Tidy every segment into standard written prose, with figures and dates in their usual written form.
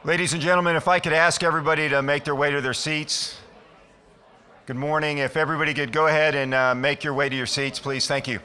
Ladies and gentlemen, if I could ask everybody to make their way to their seats. Good morning. If everybody could go ahead and make your way to your seats, please. Thank you.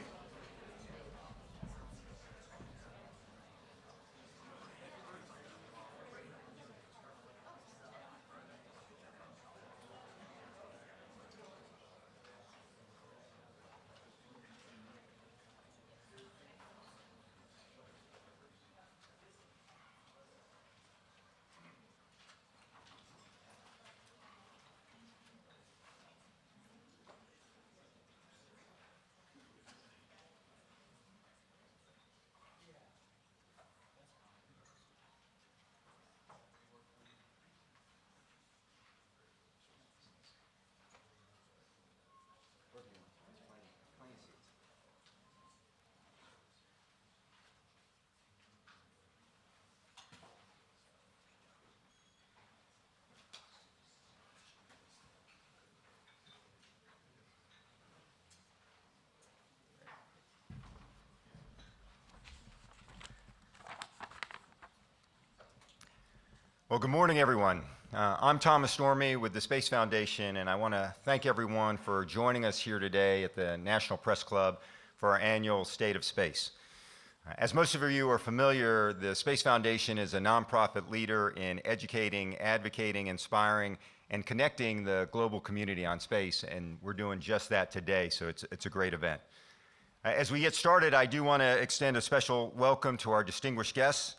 Well, good morning, everyone. I'm Thomas Stormy with the Space Foundation, and I want to thank everyone for joining us here today at the National Press Club for our annual State of Space. As most of you are familiar, the Space Foundation is a nonprofit leader in educating, advocating, inspiring, and connecting the global community on space, and we're doing just that today, so it's a great event. As we get started, I do want to extend a special welcome to our distinguished guests,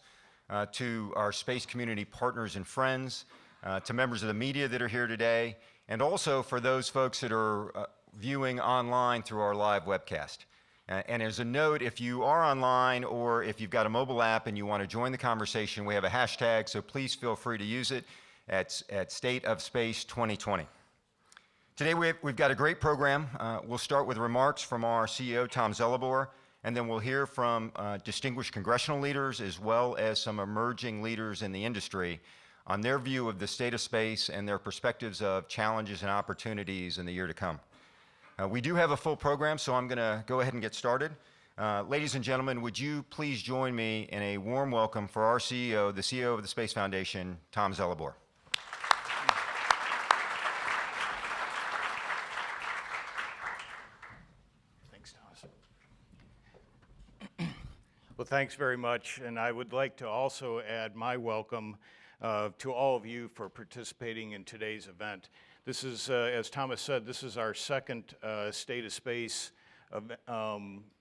to our space community partners and friends, to members of the media that are here today, and also for those folks that are viewing online through our live webcast. And as a note, if you are online or if you've got a mobile app and you want to join the conversation, we have a hashtag, so please feel free to use it at State of Space 2020. Today we've got a great program. We'll start with remarks from our CEO, Tom Zellebor, and then we'll hear from distinguished congressional leaders as well as some emerging leaders in the industry on their view of the state of space and their perspectives of challenges and opportunities in the year to come. We do have a full program, so I'm going to go ahead and get started. Ladies and gentlemen, would you please join me in a warm welcome for our CEO, the CEO of the Space Foundation, Tom Zellebor. Thanks, Thomas. Well, thanks very much, and I would like to also add my welcome to all of you for participating in today's event. This is, as Thomas said, this is our second State of Space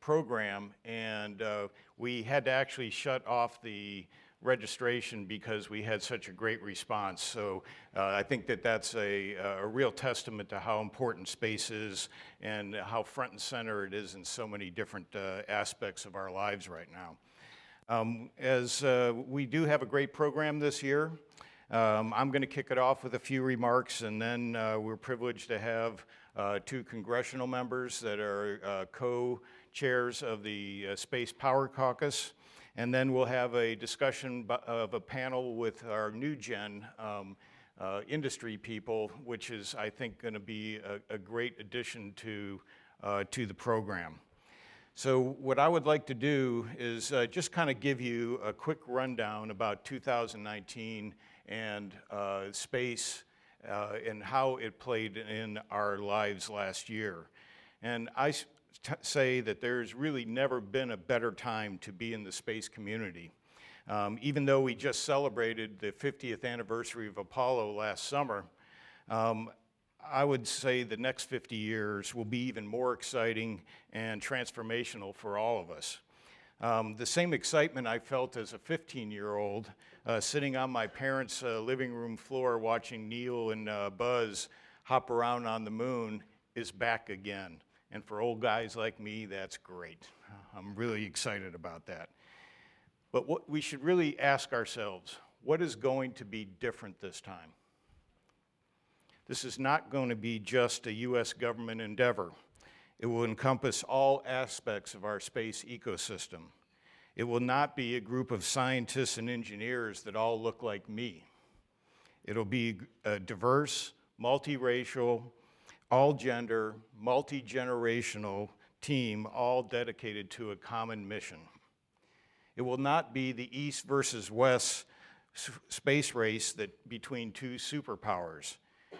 program, and we had to actually shut off the registration because we had such a great response. So I think that that's a real testament to how important space is and how front and center it is in so many different aspects of our lives right now. As we do have a great program this year, I'm going to kick it off with a few remarks, and then we're privileged to have two congressional members that are co-chairs of the Space Power Caucus, and then we'll have a discussion of a panel with our new gen industry people, which is, I think, going to be a great addition to the program. So what I would like to do is just kind of give you a quick rundown about 2019 and space and how it played in our lives last year. And I say that there's really never been a better time to be in the space community. Even though we just celebrated the 50th anniversary of Apollo last summer, I would say the next 50 years will be even more exciting and transformational for all of us. The same excitement I felt as a 15-year-old sitting on my parents' living room floor watching Neil and Buzz hop around on the moon is back again. And for old guys like me, that's great. I'm really excited about that. But what we should really ask ourselves, what is going to be different this time? This is not going to be just a U.S. government endeavor. It will encompass all aspects of our space ecosystem. It will not be a group of scientists and engineers that all look like me. It'll be a diverse, multiracial, all-gender, multi-generational team, all dedicated to a common mission. It will not be the East versus West space race between two superpowers.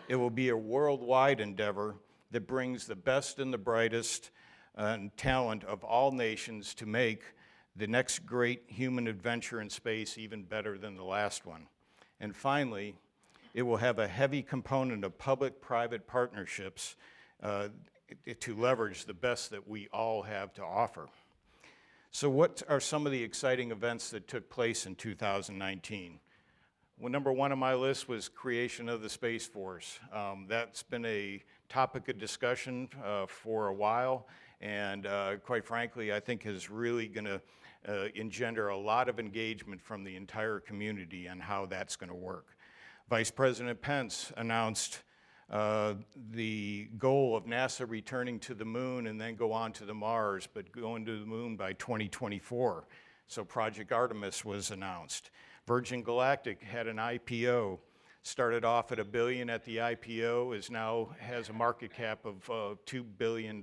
It will be a worldwide endeavor that brings the best and the brightest and talent of all nations to make the next great human adventure in space even better than the last one. And finally, it will have a heavy component of public-private partnerships to leverage the best that we all have to offer. So what are some of the exciting events that took place in 2019? Well, number one on my list was creation of the Space Force. That's been a topic of discussion for a while, and quite frankly, I think is really going to engender a lot of engagement from the entire community on how that's going to work. Vice President Pence announced the goal of NASA returning to the moon and then go on to the Mars, but going to the moon by 2024. So Project Artemis was announced. Virgin Galactic had an IPO, started off at $1 billion at the IPO, now has a market cap of $2 billion.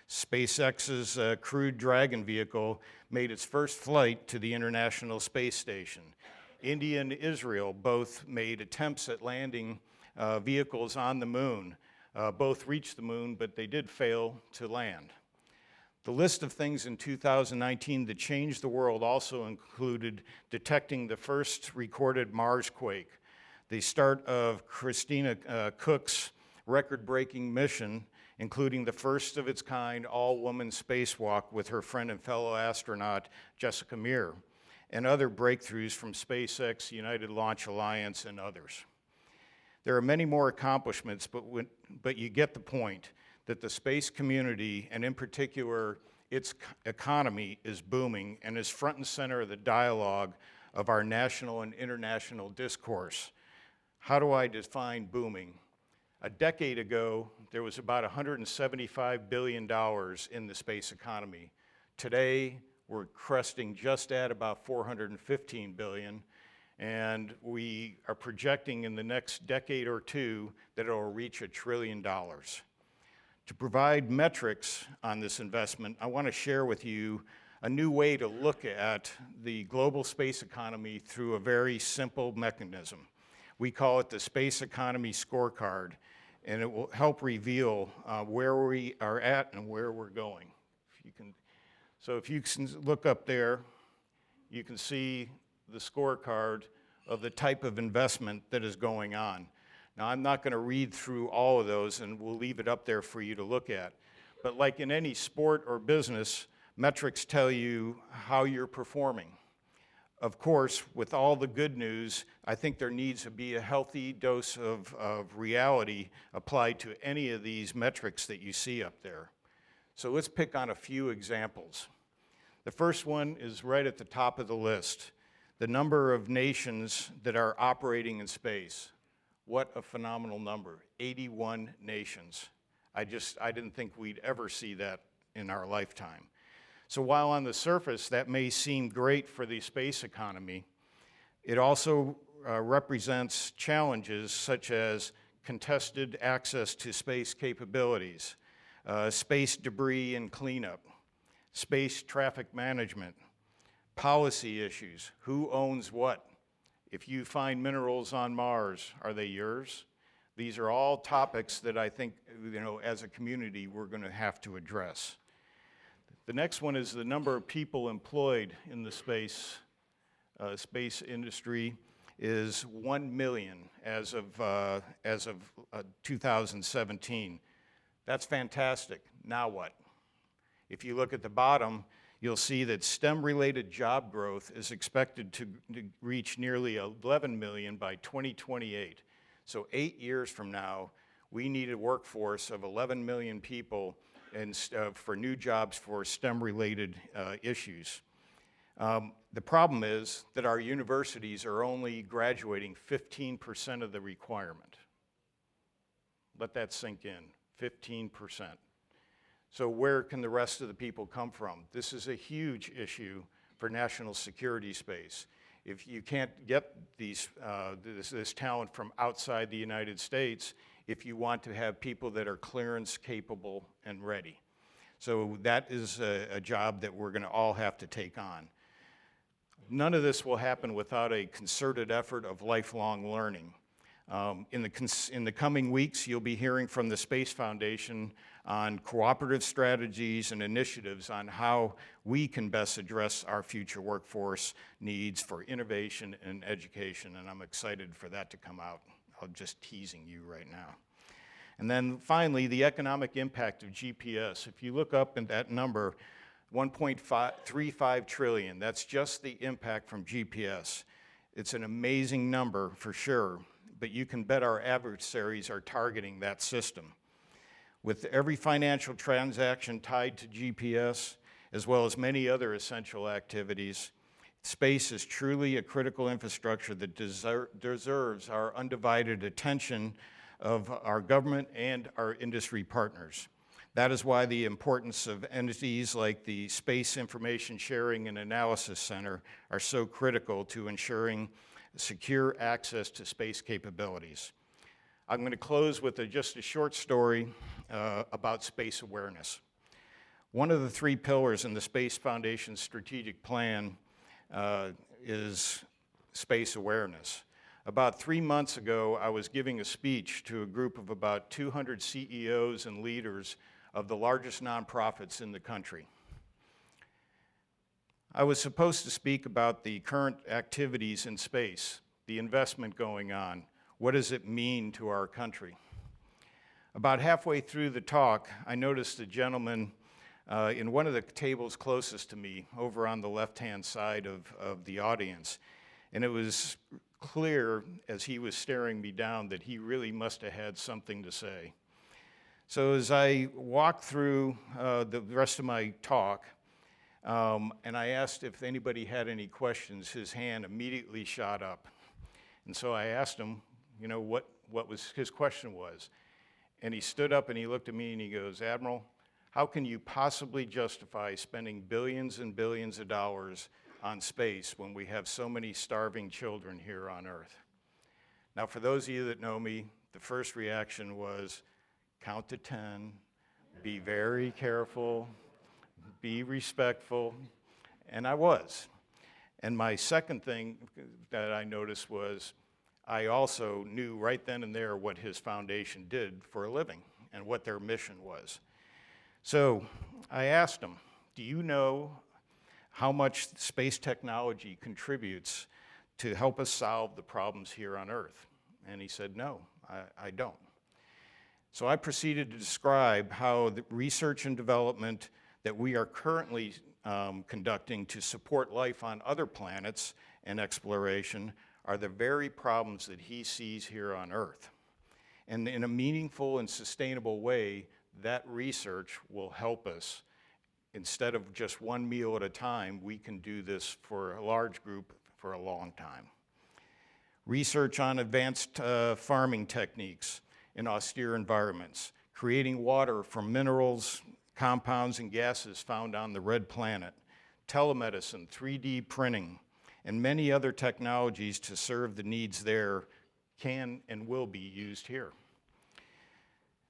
SpaceX's Crew Dragon vehicle made its first flight to the International Space Station. India and Israel both made attempts at landing vehicles on the moon. Both reached the moon, but they did fail to land. The list of things in 2019 that changed the world also included detecting the first recorded Marsquake, the start of Christina Cook's record-breaking mission, including the first of its kind all-woman spacewalk with her friend and fellow astronaut Jessica Meir, and other breakthroughs from SpaceX, United Launch Alliance, and others. There are many more accomplishments, but you get the point. that the space community, and in particular its economy, is booming and is front and center of the dialogue of our national and international discourse. How do I define booming? A decade ago, there was about $175 billion in the space economy. Today, we're cresting just at about $415 billion, and we are projecting in the next decade or two that it will reach $1 trillion. To provide metrics on this investment, I want to share with you a new way to look at the global space economy through a very simple mechanism. We call it the Space Economy Scorecard, and it will help reveal where we are at and where we're going. If you can look up there, you can see the scorecard of the type of investment that is going on. Now, I'm not going to read through all of those, and we'll leave it up there for you to look at. But like in any sport or business, metrics tell you how you're performing. Of course, with all the good news, I think there needs to be a healthy dose of reality applied to any of these metrics that you see up there. So let's pick on a few examples. The first one is right at the top of the list, the number of nations that are operating in space. What a phenomenal number, 81 nations. I didn't think we'd ever see that in our lifetime. So while on the surface that may seem great for the space economy, it also represents challenges such as contested access to space capabilities, space debris and cleanup, space traffic management, policy issues, who owns what? If you find minerals on Mars, are they yours? These are all topics that I think, as a community, we're going to have to address. The next one is the number of people employed in the space industry is 1 million as of 2017. That's fantastic. Now what? If you look at the bottom, you'll see that STEM-related job growth is expected to reach nearly 11 million by 2028. So 8 years from now, we need a workforce of 11 million people for new jobs for STEM-related issues. The problem is that our universities are only graduating 15% of the requirement. Let that sink in, 15%. So where can the rest of the people come from? This is a huge issue for national security space. If you can't get this talent from outside the United States, if you want to have people that are clearance capable and ready. So that is a job that we're going to all have to take on. None of this will happen without a concerted effort of lifelong learning. In the coming weeks, you'll be hearing from the Space Foundation on cooperative strategies and initiatives on how we can best address our future workforce needs for innovation and education, and I'm excited for that to come out. I'm just teasing you right now. And then finally, the economic impact of GPS. If you look up at that number, 1.35 trillion, that's just the impact from GPS. It's an amazing number for sure, but you can bet our adversaries are targeting that system. With every financial transaction tied to GPS, as well as many other essential activities, space is truly a critical infrastructure that deserves our undivided attention of our government and our industry partners. That is why the importance of entities like the Space Information Sharing and Analysis Center are so critical to ensuring secure access to space capabilities. I'm going to close with just a short story about space awareness. One of the 3 pillars in the Space Foundation's strategic plan is space awareness. About 3 months ago, I was giving a speech to a group of about 200 CEOs and leaders of the largest nonprofits in the country. I was supposed to speak about the current activities in space, the investment going on. What does it mean to our country? About halfway through the talk, I noticed a gentleman in one of the tables closest to me, over on the left-hand side of the audience. And it was clear as he was staring me down that he really must have had something to say. So as I walked through the rest of my talk, and I asked if anybody had any questions, his hand immediately shot up. And so I asked him, you know, what was his question was. And he stood up and he looked at me and he goes, "Admiral, how can you possibly justify spending billions and billions of dollars on space when we have so many starving children here on Earth?" Now, for those of you that know me, the first reaction was, count to 10, be very careful, be respectful, and I was. And my second thing that I noticed was I also knew right then and there what his foundation did for a living and what their mission was. So I asked him, do you know how much space technology contributes to help us solve the problems here on Earth? And he said, no, I don't. So I proceeded to describe how the research and development that we are currently conducting to support life on other planets and exploration are the very problems that he sees here on Earth. And in a meaningful and sustainable way, that research will help us. Instead of just one meal at a time, we can do this for a large group for a long time. Research on advanced farming techniques in austere environments, creating water from minerals, compounds, and gases found on the red planet, telemedicine, 3D printing, and many other technologies to serve the needs there can and will be used here.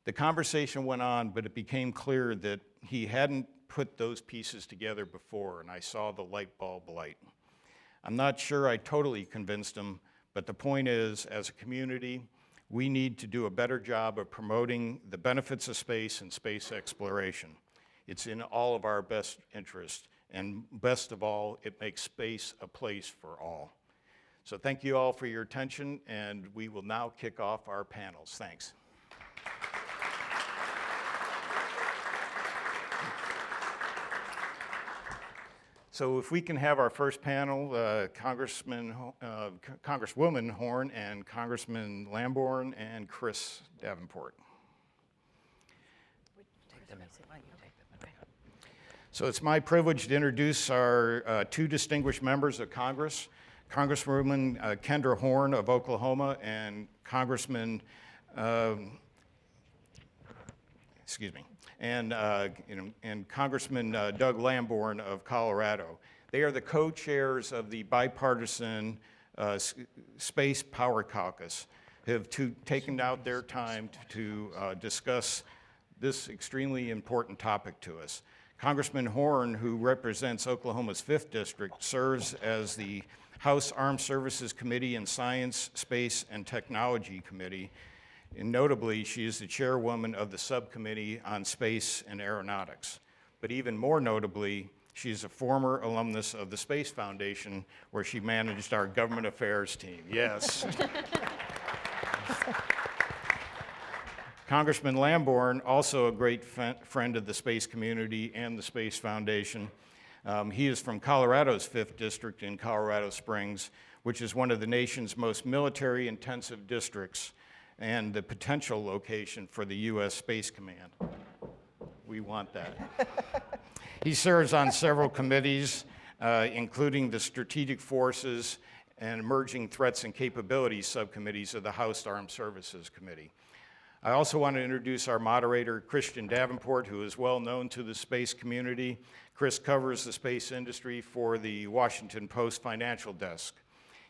The conversation went on, but it became clear that he hadn't put those pieces together before, and I saw the light bulb light. I'm not sure I totally convinced him, but the point is, as a community, we need to do a better job of promoting the benefits of space and space exploration. It's in all of our best interest, and best of all, it makes space a place for all. So thank you all for your attention, and we will now kick off our panels. Thanks. So if we can have our first panel, Congresswoman Horn and Congressman Lamborn and Chris Davenport. So it's my privilege to introduce our two distinguished members of Congress, Congresswoman Kendra Horn of Oklahoma and Congressman, and Congressman Doug Lamborn of Colorado. They are the co-chairs of the bipartisan Space Power Caucus, who have taken out their time to discuss this extremely important topic to us. Congressman Horn, who represents Oklahoma's 5th District, serves as the House Armed Services Committee and Science, Space, and Technology Committee. And notably, she is the chairwoman of the Subcommittee on Space and Aeronautics. But even more notably, she is a former alumnus of the Space Foundation, where she managed our government affairs team. Yes. Congressman Lamborn, also a great friend of the space community and the Space Foundation. He is from Colorado's 5th District in Colorado Springs, which is one of the nation's most military-intensive districts and the potential location for the U.S. Space Command. We want that. He serves on several committees, including the Strategic Forces and Emerging Threats and Capabilities subcommittees of the House Armed Services Committee. I also want to introduce our moderator, Christian Davenport, who is well known to the space community. Chris covers the space industry for the Washington Post financial desk.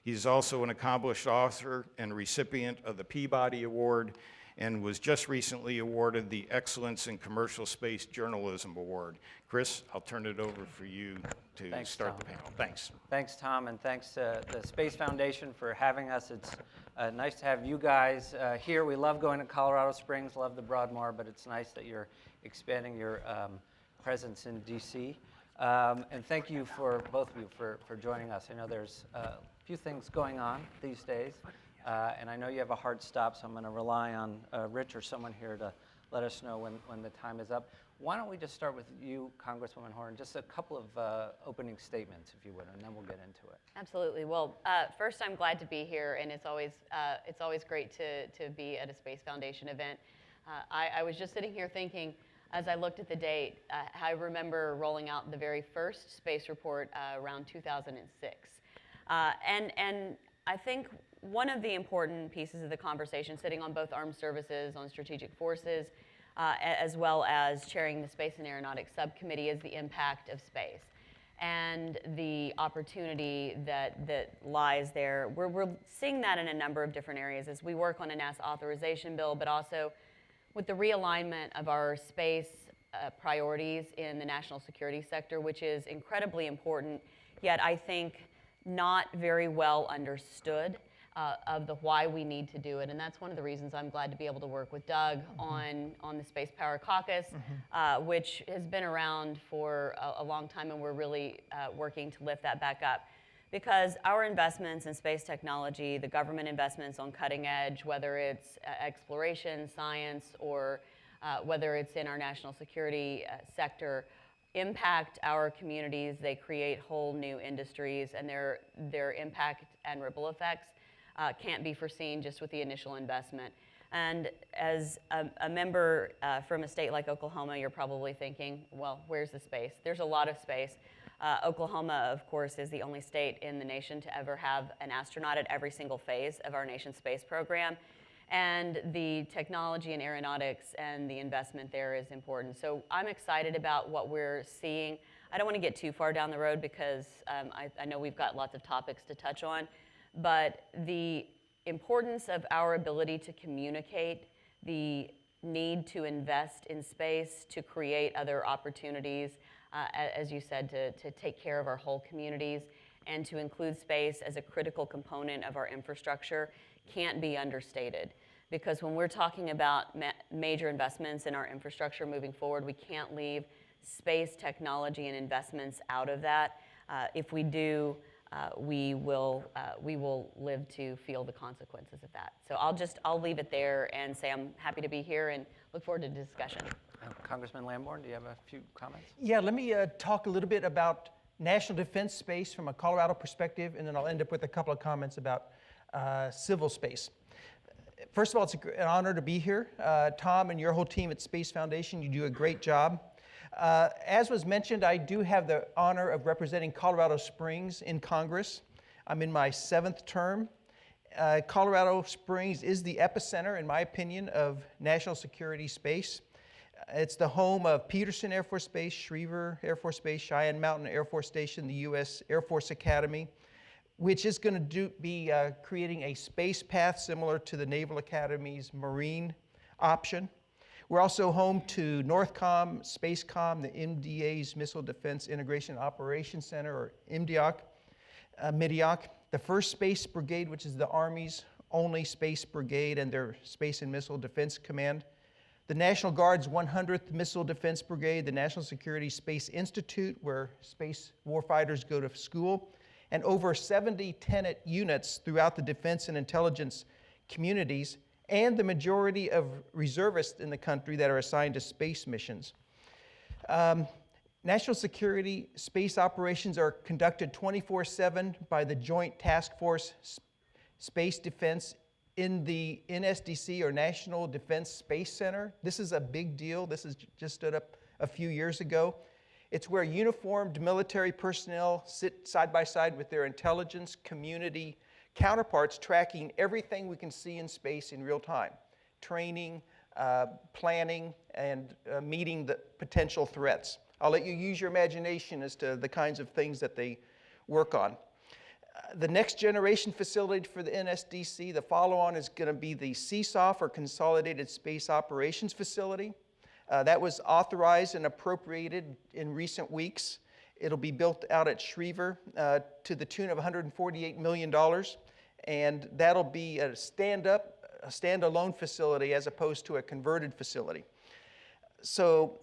He's also an accomplished author and recipient of the Peabody Award and was just recently awarded the Excellence in Commercial Space Journalism Award. Chris, I'll turn it over for you to start the panel. Thanks. Thanks, Tom, and thanks to the Space Foundation for having us. It's nice to have you guys here. We love going to Colorado Springs, love the Broadmoor, but it's nice that you're expanding your presence in D.C. And thank you for both of you for joining us. I know there's a few things going on these days, and I know you have a hard stop, so I'm going to rely on Rich or someone here to let us know when the time is up. Why don't we just start with you, Congresswoman Horn, just a couple of opening statements, if you would, and then we'll get into it. Absolutely. Well, first, I'm glad to be here, and it's always great to be at a Space Foundation event. I was just sitting here thinking, as I looked at the date, I remember rolling out the very first space report around 2006. And I think one of the important pieces of the conversation, sitting on both armed services, on strategic forces, as well as chairing the Space and Aeronautics Subcommittee, is the impact of space and the opportunity that lies there. We're seeing that in a number of different areas as we work on a NASA authorization bill, but also with the realignment of our space priorities in the national security sector, which is incredibly important, yet I think not very well understood of the why we need to do it. And that's one of the reasons I'm glad to be able to work with Doug on the Space Power Caucus, which has been around for a long time, and we're really working to lift that back up. Because our investments in space technology, the government investments on cutting edge, whether it's exploration, science, or whether it's in our national security sector, impact our communities. They create whole new industries, and their impact and ripple effects can't be foreseen just with the initial investment. And as a member from a state like Oklahoma, you're probably thinking, well, where's the space? There's a lot of space. Oklahoma, of course, is the only state in the nation to ever have an astronaut at every single phase of our nation's space program. And the technology and aeronautics and the investment there is important. So I'm excited about what we're seeing. I don't want to get too far down the road because I know we've got lots of topics to touch on, but the importance of our ability to communicate, the need to invest in space, to create other opportunities, as you said, to take care of our whole communities, and to include space as a critical component of our infrastructure can't be understated. Because when we're talking about major investments in our infrastructure moving forward, we can't leave space technology and investments out of that. If we do, we will live to feel the consequences of that. So I'll leave it there and say I'm happy to be here and look forward to the discussion. Congressman Lamborn, do you have a few comments? Yeah, let me talk a little bit about national defense space from a Colorado perspective, and then I'll end up with a couple of comments about civil space. First of all, it's an honor to be here. Tom and your whole team at Space Foundation, you do a great job. As was mentioned, I do have the honor of representing Colorado Springs in Congress. I'm in my 7th term. Colorado Springs is the epicenter, in my opinion, of national security space. It's the home of Peterson Air Force Base, Schriever Air Force Base, Cheyenne Mountain Air Force Station, the U.S. Air Force Academy, which is going to be creating a space path similar to the Naval Academy's Marine option. We're also home to NORTHCOM, SpaceCom, the MDA's Missile Defense Integration Operations Center, or MDIOC, the 1st Space Brigade, which is the Army's only space brigade and their Space and Missile Defense Command, the National Guard's 100th Missile Defense Brigade, the National Security Space Institute, where space warfighters go to school, and over 70 tenant units throughout the defense and intelligence communities, and the majority of reservists in the country that are assigned to space missions. National security space operations are conducted 24/7 by the Joint Task Force Space Defense in the NSDC, or National Defense Space Center. This is a big deal. This has just stood up a few years ago. It's where uniformed military personnel sit side by side with their intelligence community counterparts, tracking everything we can see in space in real time, training, planning, and meeting the potential threats. I'll let you use your imagination as to the kinds of things that they work on. The next generation facility for the NSDC, the follow-on, is going to be the CSOF, or Consolidated Space Operations Facility. That was authorized and appropriated in recent weeks. It'll be built out at Schriever to the tune of $148 million, and that'll be a standalone facility as opposed to a converted facility. So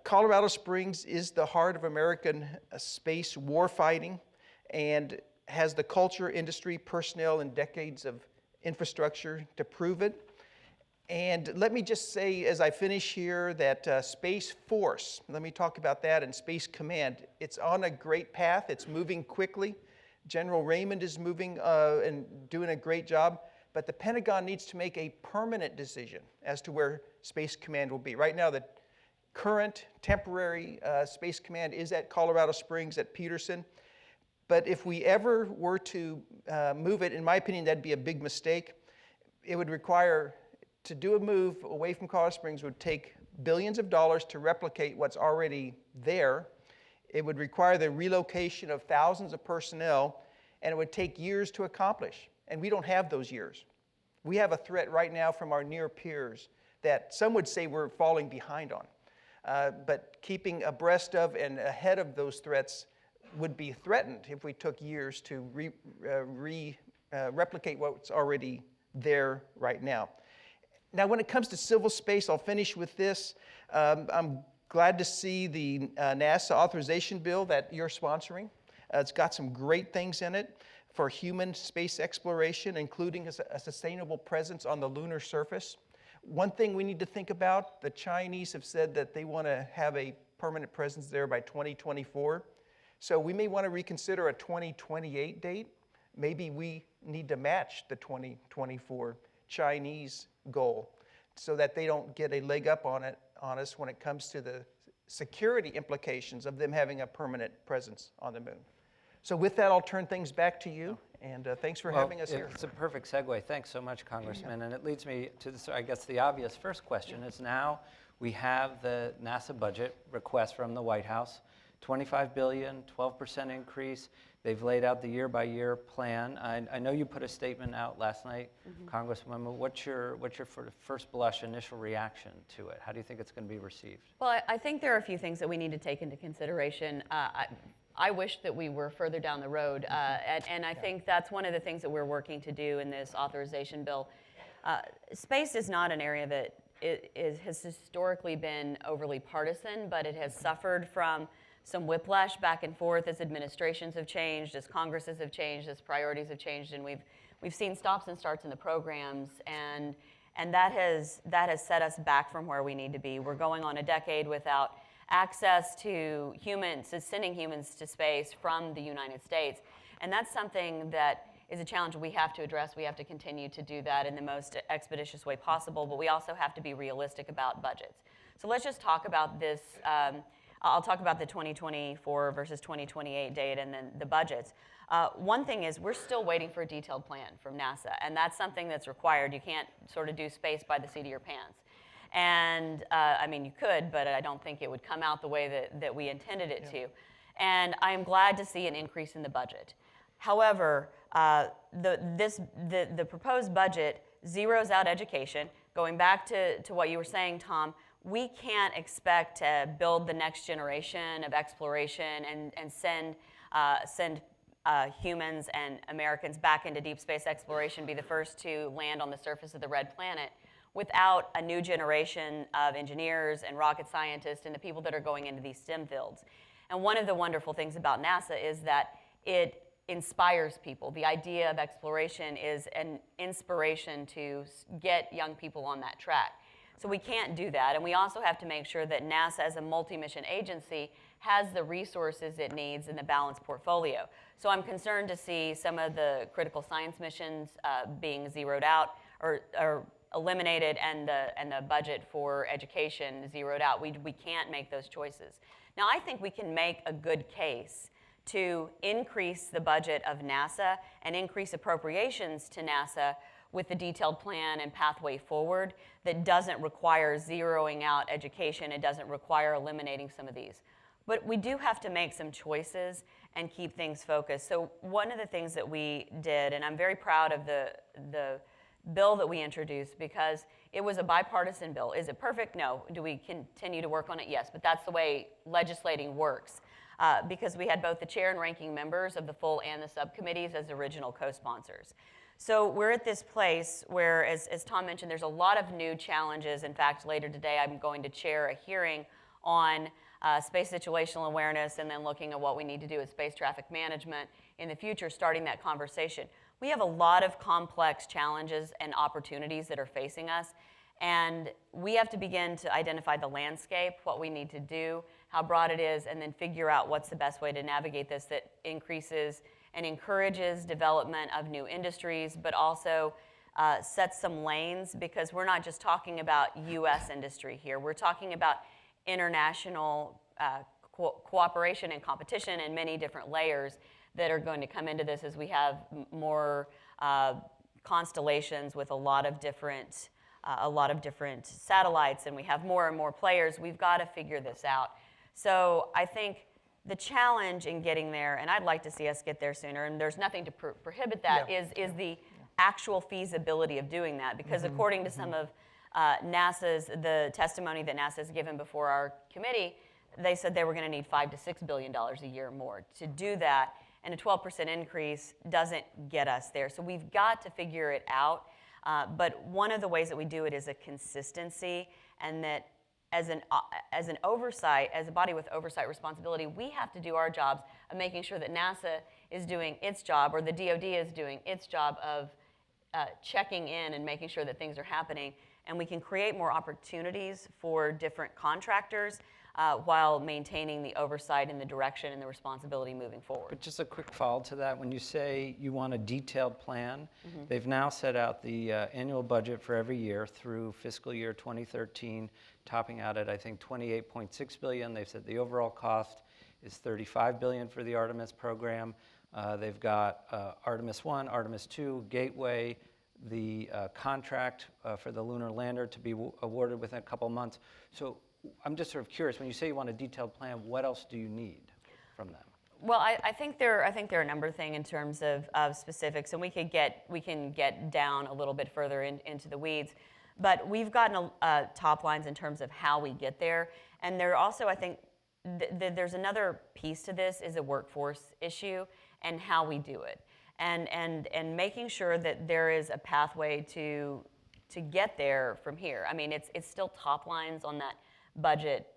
Colorado Springs is the heart of American space warfighting and has the culture, industry, personnel, and decades of infrastructure to prove it. And let me just say, as I finish here, that Space Force, let me talk about that, and Space Command, it's on a great path. It's moving quickly. General Raymond is moving and doing a great job. but the Pentagon needs to make a permanent decision as to where Space Command will be. Right now, the current temporary Space Command is at Colorado Springs at Peterson. But if we ever were to move it, in my opinion, that'd be a big mistake. It would require, to do a move away from Colorado Springs would take billions of dollars to replicate what's already there. It would require the relocation of thousands of personnel, and it would take years to accomplish. And we don't have those years. We have a threat right now from our near peers that some would say we're falling behind on. But keeping abreast of and ahead of those threats would be threatened if we took years to replicate what's already there right now. Now, when it comes to civil space, I'll finish with this. I'm glad to see the NASA authorization bill that you're sponsoring. It's got some great things in it for human space exploration, including a sustainable presence on the lunar surface. One thing we need to think about, the Chinese have said that they want to have a permanent presence there by 2024. So we may want to reconsider a 2028 date. Maybe we need to match the 2024 Chinese goal so that they don't get a leg up on us when it comes to the security implications of them having a permanent presence on the moon. So with that, I'll turn things back to you, and thanks for having us here. It's a perfect segue. Thanks so much, Congressman. And it leads me to, I guess, the obvious first question is now we have the NASA budget request from the White House, $25 billion, 12% increase. They've laid out the year-by-year plan. I know you put a statement out last night, Congresswoman. What's your first blush initial reaction to it? How do you think it's going to be received? Well, I think there are a few things that we need to take into consideration. I wish that we were further down the road, and I think that's one of the things that we're working to do in this authorization bill. Space is not an area that has historically been overly partisan, but it has suffered from some whiplash back and forth as administrations have changed, as Congresses have changed, as priorities have changed, and we've seen stops and starts in the programs, and that has set us back from where we need to be. We're going on a decade without access to humans, to sending humans to space from the United States, and that's something that is a challenge we have to address. We have to continue to do that in the most expeditious way possible, but we also have to be realistic about budgets. So let's just talk about this. I'll talk about the 2024 versus 2028 date and then the budgets. One thing is we're still waiting for a detailed plan from NASA, and that's something that's required. You can't sort of do space by the seat of your pants. And I mean, you could, but I don't think it would come out the way that we intended it to. And I am glad to see an increase in the budget. However, the proposed budget zeroes out education. Going back to what you were saying, Tom, we can't expect to build the next generation of exploration and send humans and Americans back into deep space exploration, be the first to land on the surface of the red planet, without a new generation of engineers and rocket scientists and the people that are going into these STEM fields. And one of the wonderful things about NASA is that it inspires people. The idea of exploration is an inspiration to get young people on that track. So we can't do that, and we also have to make sure that NASA as a multi-mission agency has the resources it needs in the balanced portfolio. So I'm concerned to see some of the critical science missions being zeroed out or eliminated, and the budget for education zeroed out. We can't make those choices. Now, I think we can make a good case to increase the budget of NASA and increase appropriations to NASA with the detailed plan and pathway forward that doesn't require zeroing out education. It doesn't require eliminating some of these. But we do have to make some choices and keep things focused. So one of the things that we did, and I'm very proud of the bill that we introduced because it was a bipartisan bill. Is it perfect? No. Do we continue to work on it? Yes, but that's the way legislating works because we had both the chair and ranking members of the full and the subcommittees as original co-sponsors. So we're at this place where, as Tom mentioned, there's a lot of new challenges. In fact, later today, I'm going to chair a hearing on space situational awareness and then looking at what we need to do with space traffic management in the future, starting that conversation. We have a lot of complex challenges and opportunities that are facing us, and we have to begin to identify the landscape, what we need to do, how broad it is, and then figure out what's the best way to navigate this that increases and encourages development of new industries, but also sets some lanes, because we're not just talking about U.S. industry here. We're talking about international cooperation and competition and many different layers that are going to come into this as we have more constellations with a lot of different satellites, and we have more and more players. We've got to figure this out. So I think the challenge in getting there, and I'd like to see us get there sooner, and there's nothing to prohibit that, is the actual feasibility of doing that. Because according to some of the testimony that NASA has given before our committee, they said they were going to need $5 to $6 billion a year more to do that, and a 12% increase doesn't get us there. So we've got to figure it out. But one of the ways that we do it is a consistency, and that as an oversight, as a body with oversight responsibility, we have to do our jobs of making sure that NASA is doing its job, or the DoD is doing its job of checking in and making sure that things are happening. And we can create more opportunities for different contractors while maintaining the oversight and the direction and the responsibility moving forward. But just a quick follow to that. When you say you want a detailed plan, they've now set out the annual budget for every year through fiscal year 2013, topping out at, I think, $28.6 billion. They've said the overall cost is $35 billion for the Artemis program. They've got Artemis 1, Artemis 2, Gateway, the contract for the lunar lander to be awarded within a couple months. So I'm just sort of curious, when you say you want a detailed plan, what else do you need from them? Well, I think there are a number of things in terms of specifics, and we can get down a little bit further into the weeds. But we've gotten top lines in terms of how we get there, and there also, I think, there's another piece to this, is a workforce issue and how we do it, and making sure that there is a pathway to get there from here. I mean, it's still top lines on that budget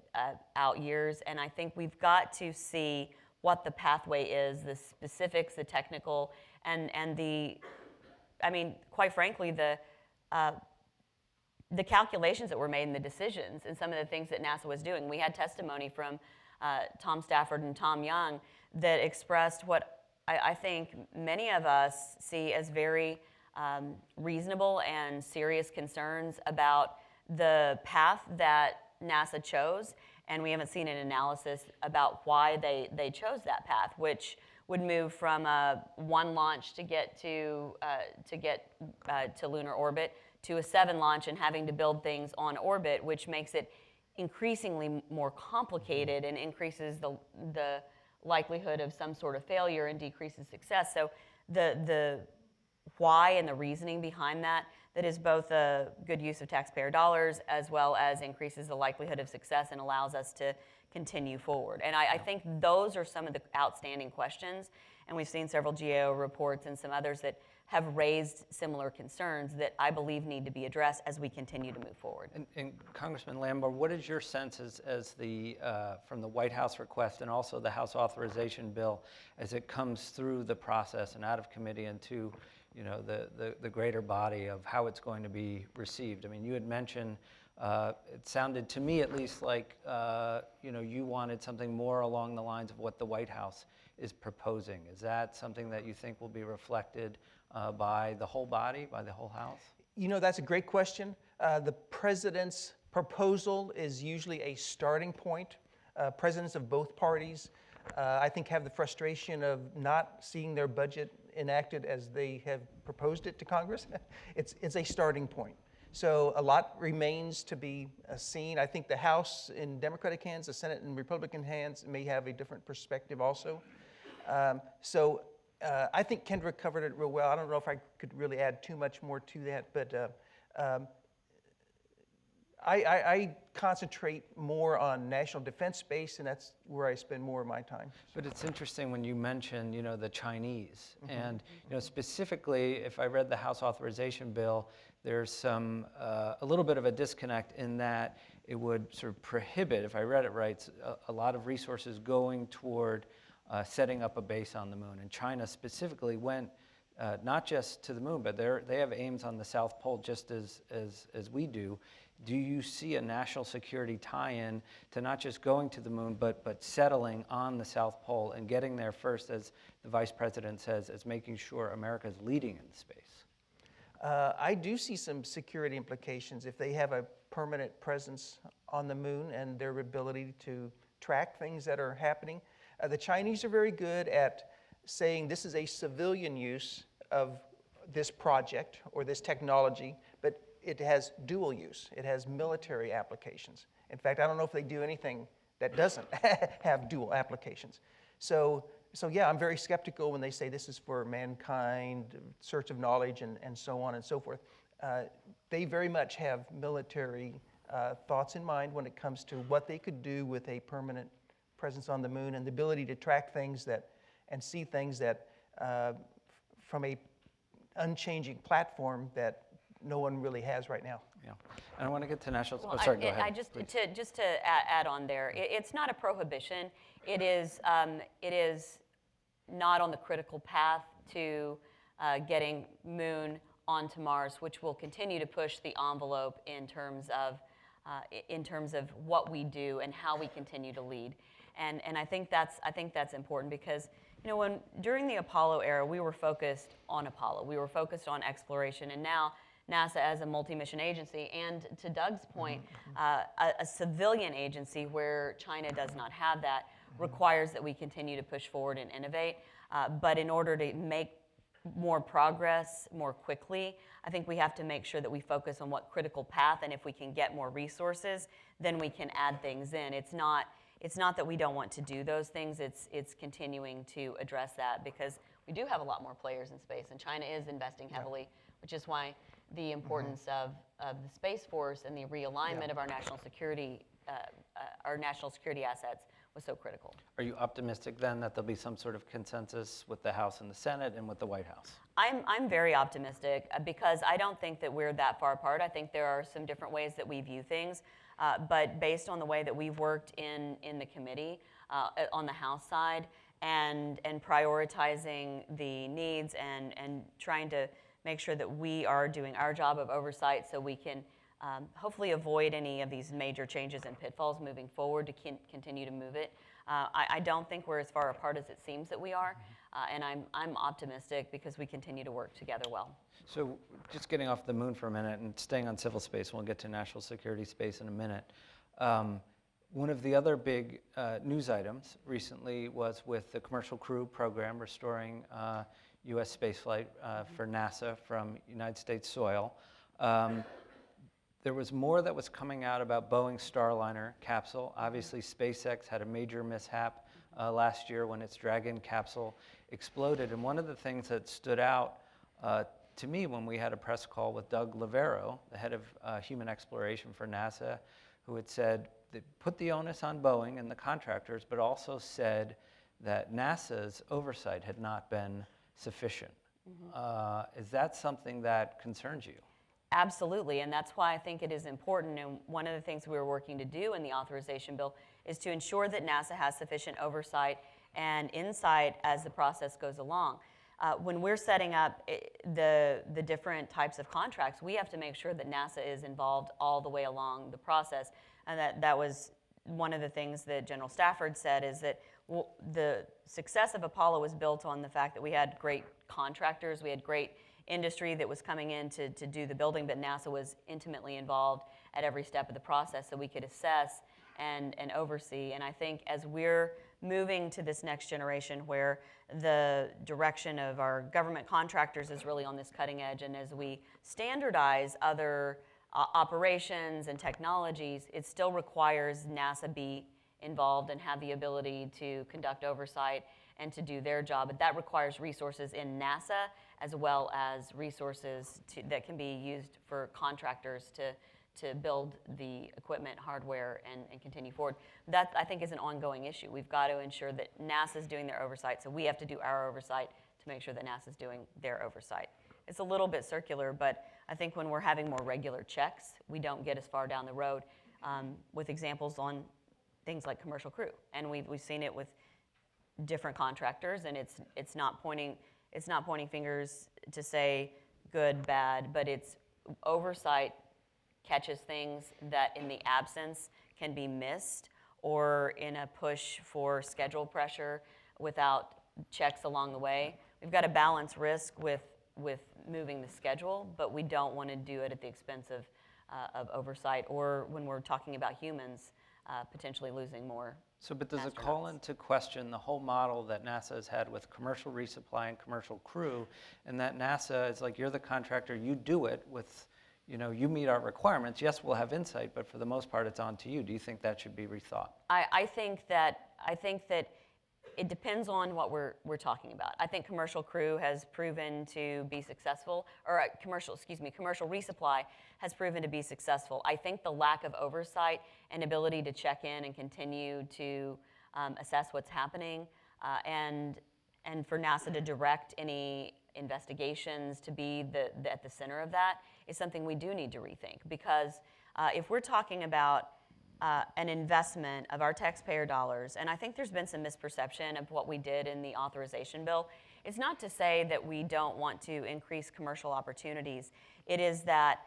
out years, and I think we've got to see what the pathway is, the specifics, the technical, and I mean, quite frankly, the calculations that were made and the decisions and some of the things that NASA was doing. We had testimony from Tom Stafford and Tom Young that expressed what I think many of us see as very reasonable and serious concerns about the path that NASA chose, and we haven't seen an analysis about why they chose that path, which would move from one launch to get to lunar orbit to a 7 launch and having to build things on orbit, which makes it increasingly more complicated and increases the likelihood of some sort of failure and decreases success. So the why and the reasoning behind that is both a good use of taxpayer dollars as well as increases the likelihood of success and allows us to continue forward. And I think those are some of the outstanding questions, and we've seen several GAO reports and some others that have raised similar concerns that I believe need to be addressed as we continue to move forward. And Congressman Lamborn, what is your sense as from the White House request and also the House authorization bill as it comes through the process and out of committee and to the greater body of how it's going to be received? I mean, you had mentioned, it sounded to me at least like, you wanted something more along the lines of what the White House is proposing. Is that something that you think will be reflected by the whole body, by the whole House? That's a great question. The president's proposal is usually a starting point. Presidents of both parties, I think, have the frustration of not seeing their budget enacted as they have proposed it to Congress. It's a starting point. So a lot remains to be seen. I think the House in Democratic hands, the Senate in Republican hands may have a different perspective also. I think Kendra covered it real well. I don't know if I could really add too much more to that, but I concentrate more on national defense space, and that's where I spend more of my time. But it's interesting when you mention, the Chinese, and specifically, if I read the House authorization bill, there's some a little bit of a disconnect in that it would sort of prohibit, if I read it right, a lot of resources going toward setting up a base on the moon. And China specifically went not just to the moon, but they have aims on the South Pole just as we do. Do you see a national security tie-in to not just going to the moon, but settling on the South Pole and getting there first, as the Vice President says, as making sure America is leading in space? I do see some security implications if they have a permanent presence on the moon and their ability to track things that are happening. The Chinese are very good at saying this is a civilian use of this project or this technology, but it has dual use. It has military applications. In fact, I don't know if they do anything that doesn't have dual applications. So yeah, I'm very skeptical when they say this is for mankind, search of knowledge, and so on and so forth. They very much have military thoughts in mind when it comes to what they could do with a permanent presence on the moon and the ability to track things and see things that from a unchanging platform that no one really has right now. Yeah. And I want to get to national. Well, oh, sorry, go ahead. I just to add on there, it's not a prohibition. It is not on the critical path to getting Moon onto Mars, which will continue to push the envelope in terms of what we do and how we continue to lead. And I think that's important because when during the Apollo era we were focused on Apollo, we were focused on exploration, and now NASA as a multi-mission agency, and to Doug's point, a civilian agency where China does not have that, requires that we continue to push forward and innovate. But in order to make more progress more quickly, I think we have to make sure that we focus on what critical path, and if we can get more resources, then we can add things in. It's not that we don't want to do those things, it's continuing to address that because we do have a lot more players in space, and China is investing heavily, which is why the importance of the Space Force and the realignment of our national security assets was so critical. Are you optimistic then that there'll be some sort of consensus with the House and the Senate and with the White House? I'm very optimistic because I don't think that we're that far apart. I think there are some different ways that we view things, but based on the way that we've worked in the committee on the House side and prioritizing the needs and trying to make sure that we are doing our job of oversight so we can hopefully avoid any of these major changes and pitfalls moving forward to continue to move it. I don't think we're as far apart as it seems that we are, and I'm optimistic because we continue to work together well. So just getting off the moon for a minute and staying on civil space, we'll get to national security space in a minute. One of the other big news items recently was with the Commercial Crew program restoring U.S. spaceflight for NASA from United States soil. There was more that was coming out about Boeing's Starliner capsule. Obviously, SpaceX had a major mishap last year when its Dragon capsule exploded. And one of the things that stood out to me when we had a press call with Doug Lavero, the head of human exploration for NASA, who had said that put the onus on Boeing and the contractors, but also said that NASA's oversight had not been sufficient. Is that something that concerns you? Absolutely, and that's why I think it is important, and one of the things we were working to do in the authorization bill is to ensure that NASA has sufficient oversight and insight as the process goes along. When we're setting up the different types of contracts, we have to make sure that NASA is involved all the way along the process, and that was one of the things that General Stafford said is that the success of Apollo was built on the fact that we had great contractors, we had great industry that was coming in to do the building, but NASA was intimately involved at every step of the process so we could assess and oversee. And I think as we're moving to this next generation where the direction of our government contractors is really on this cutting edge, and as we standardize other operations and technologies, it still requires NASA be involved and have the ability to conduct oversight and to do their job. But that requires resources in NASA as well as resources that can be used for contractors to build the equipment, hardware, and continue forward. That, I think, is an ongoing issue. We've got to ensure that NASA's doing their oversight, so we have to do our oversight to make sure that NASA's doing their oversight. It's a little bit circular, but I think when we're having more regular checks, we don't get as far down the road with examples on things like Commercial Crew. And we've seen it with different contractors, and it's not pointing fingers to say good, bad, but it's oversight catches things that in the absence can be missed, or in a push for schedule pressure without checks along the way. We've got to balance risk with moving the schedule, but we don't want to do it at the expense of oversight, or when we're talking about humans, potentially losing more. So, but does it astronauts. call into question the whole model that NASA has had with commercial resupply and commercial crew, and that NASA is like, you're the contractor, you do it with, you meet our requirements. Yes, we'll have insight, but for the most part, it's on to you. Do you think that should be rethought? I think that it depends on what we're talking about. I think commercial crew has proven to be successful, or commercial resupply has proven to be successful. I think the lack of oversight and ability to check in and continue to assess what's happening, and for NASA to direct any investigations to be at the center of that is something we do need to rethink. Because if we're talking about an investment of our taxpayer dollars, and I think there's been some misperception of what we did in the authorization bill. It's not to say that we don't want to increase commercial opportunities. It is that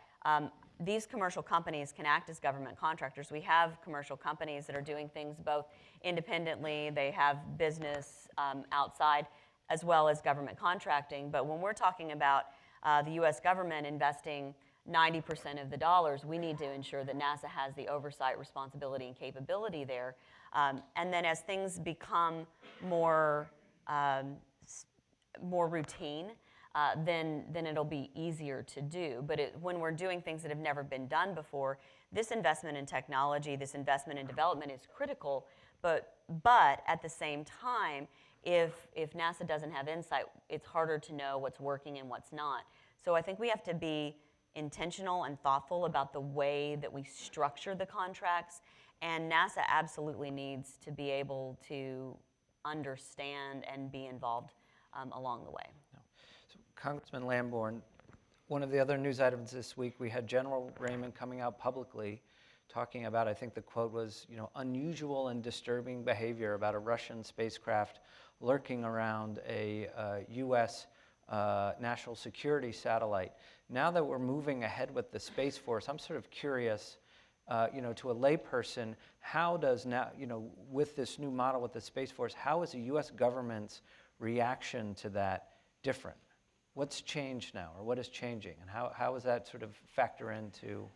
these commercial companies can act as government contractors. We have commercial companies that are doing things both independently, they have business outside, as well as government contracting. But when we're talking about the US government investing 90% of the dollars, we need to ensure that NASA has the oversight, responsibility, and capability there. And then as things become more routine, then it'll be easier to do. But when we're doing things that have never been done before, this investment in technology, this investment in development is critical. But at the same time, if NASA doesn't have insight, it's harder to know what's working and what's not. So I think we have to be intentional and thoughtful about the way that we structure the contracts, and NASA absolutely needs to be able to understand and be involved along the way. So, Congressman Lamborn, one of the other news items this week, we had General Raymond coming out publicly talking about, I think the quote was, unusual and disturbing behavior about a Russian spacecraft lurking around a U.S. National security satellite. Now that we're moving ahead with the Space Force, I'm sort of curious, to a layperson, how does now, with this new model with the Space Force, how is the U.S. government's reaction to that different? What's changed now, or what is changing, and how does that sort of factor into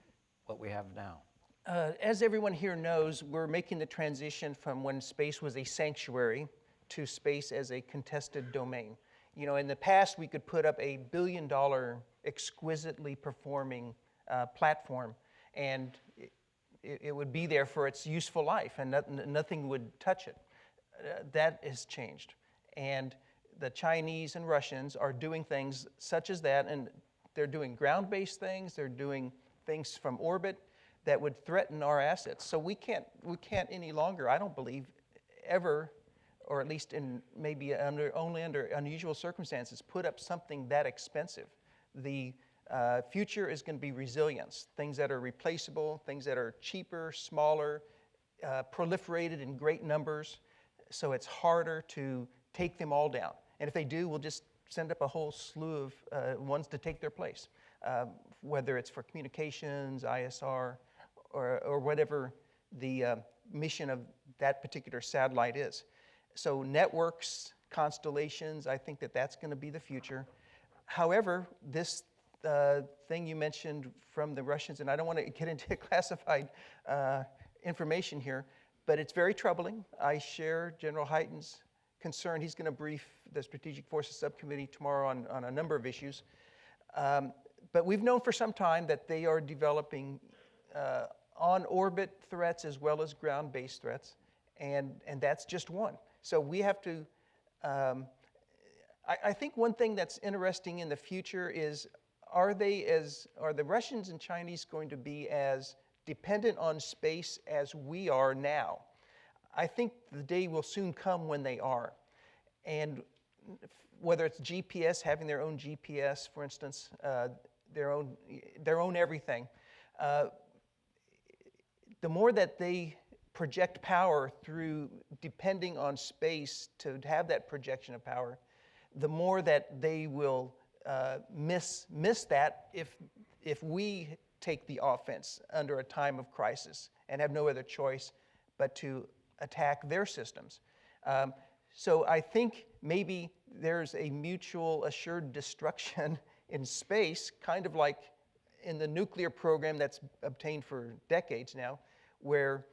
what we have now? As everyone here knows, we're making the transition from when space was a sanctuary to space as a contested domain. In the past, we could put up a billion-dollar, exquisitely performing platform, and it would be there for its useful life, and nothing would touch it. That has changed. And the Chinese and Russians are doing things such as that, and they're doing ground-based things, they're doing things from orbit that would threaten our assets. So we can't any longer, I don't believe, ever, or at least in maybe only under unusual circumstances, put up something that expensive. The future is going to be resilience, things that are replaceable, things that are cheaper, smaller, proliferated in great numbers, so it's harder to take them all down. And if they do, we'll just send up a whole slew of ones to take their place, whether it's for communications, ISR, or whatever the mission of that particular satellite is. So networks, constellations, I think that's going to be the future. However, this thing you mentioned from the Russians, and I don't want to get into classified information here, but it's very troubling. I share General Hyten's concern. He's going to brief the Strategic Forces Subcommittee tomorrow on a number of issues. But we've known for some time that they are developing on-orbit threats as well as ground-based threats, and that's just one. So we have to, I think one thing that's interesting in the future is, are the Russians and Chinese going to be as dependent on space as we are now? I think the day will soon come when they are. And whether it's GPS, having their own GPS, for instance, their own everything, the more that they project power through depending on space to have that projection of power, the more that they will miss that if we take the offense under a time of crisis and have no other choice but to attack their systems. So I think maybe there's a mutual assured destruction In space, kind of like in the nuclear program that's obtained for decades now, where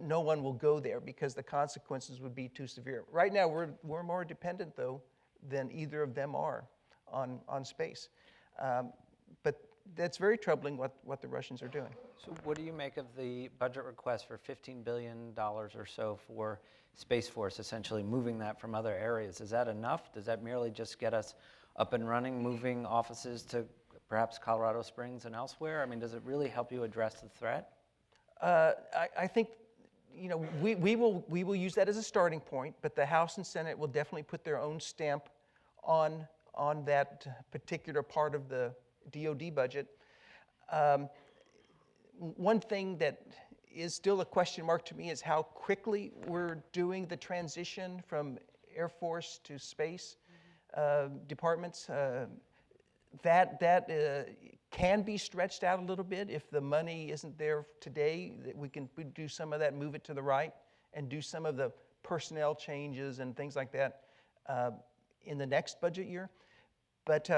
no one will go there because the consequences would be too severe. Right now, we're more dependent, though, than either of them are on space. But that's very troubling what the Russians are doing. So what do you make of the budget request for $15 billion or so for Space Force, essentially moving that from other areas? Is that enough? Does that merely just get us up and running, moving offices to perhaps Colorado Springs and elsewhere? I mean, does it really help you address the threat? I think, you know, we will use that as a starting point, but the House and Senate will definitely put their own stamp on that particular part of the DoD budget. One thing that is still a question mark to me is how quickly we're doing the transition from Air Force to space departments. That can be stretched out a little bit if the money isn't there today, that we can do some of that, move it to the right, and do some of the personnel changes and things like that in the next budget year. But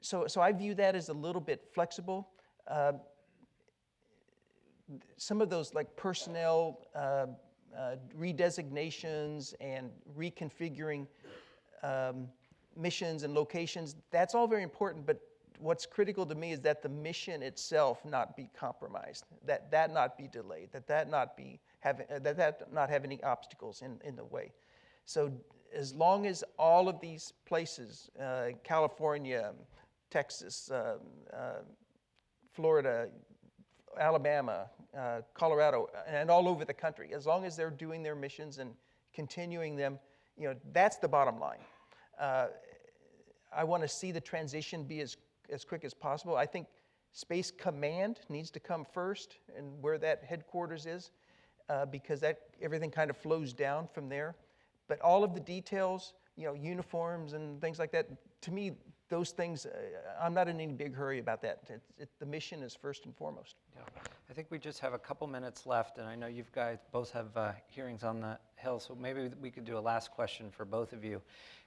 so I view that as a little bit flexible. Some of those like personnel redesignations and reconfiguring missions and locations, that's all very important, but what's critical to me is that the mission itself not be compromised, that not be delayed, that not have any obstacles in the way. So as long as all of these places, California, Texas, Florida, Alabama, Colorado, and all over the country, as long as they're doing their missions and continuing them, you know, that's the bottom line. I want to see the transition be as quick as possible. I think Space Command needs to come first, and where that headquarters is, because everything kind of flows down from there. But all of the details, you know, uniforms and things like that, to me, those things, I'm not in any big hurry about that. The mission is first and foremost. Yeah. I think we just have a couple minutes left, and I know you guys both have hearings on the Hill, so maybe we could do a last question for both of you.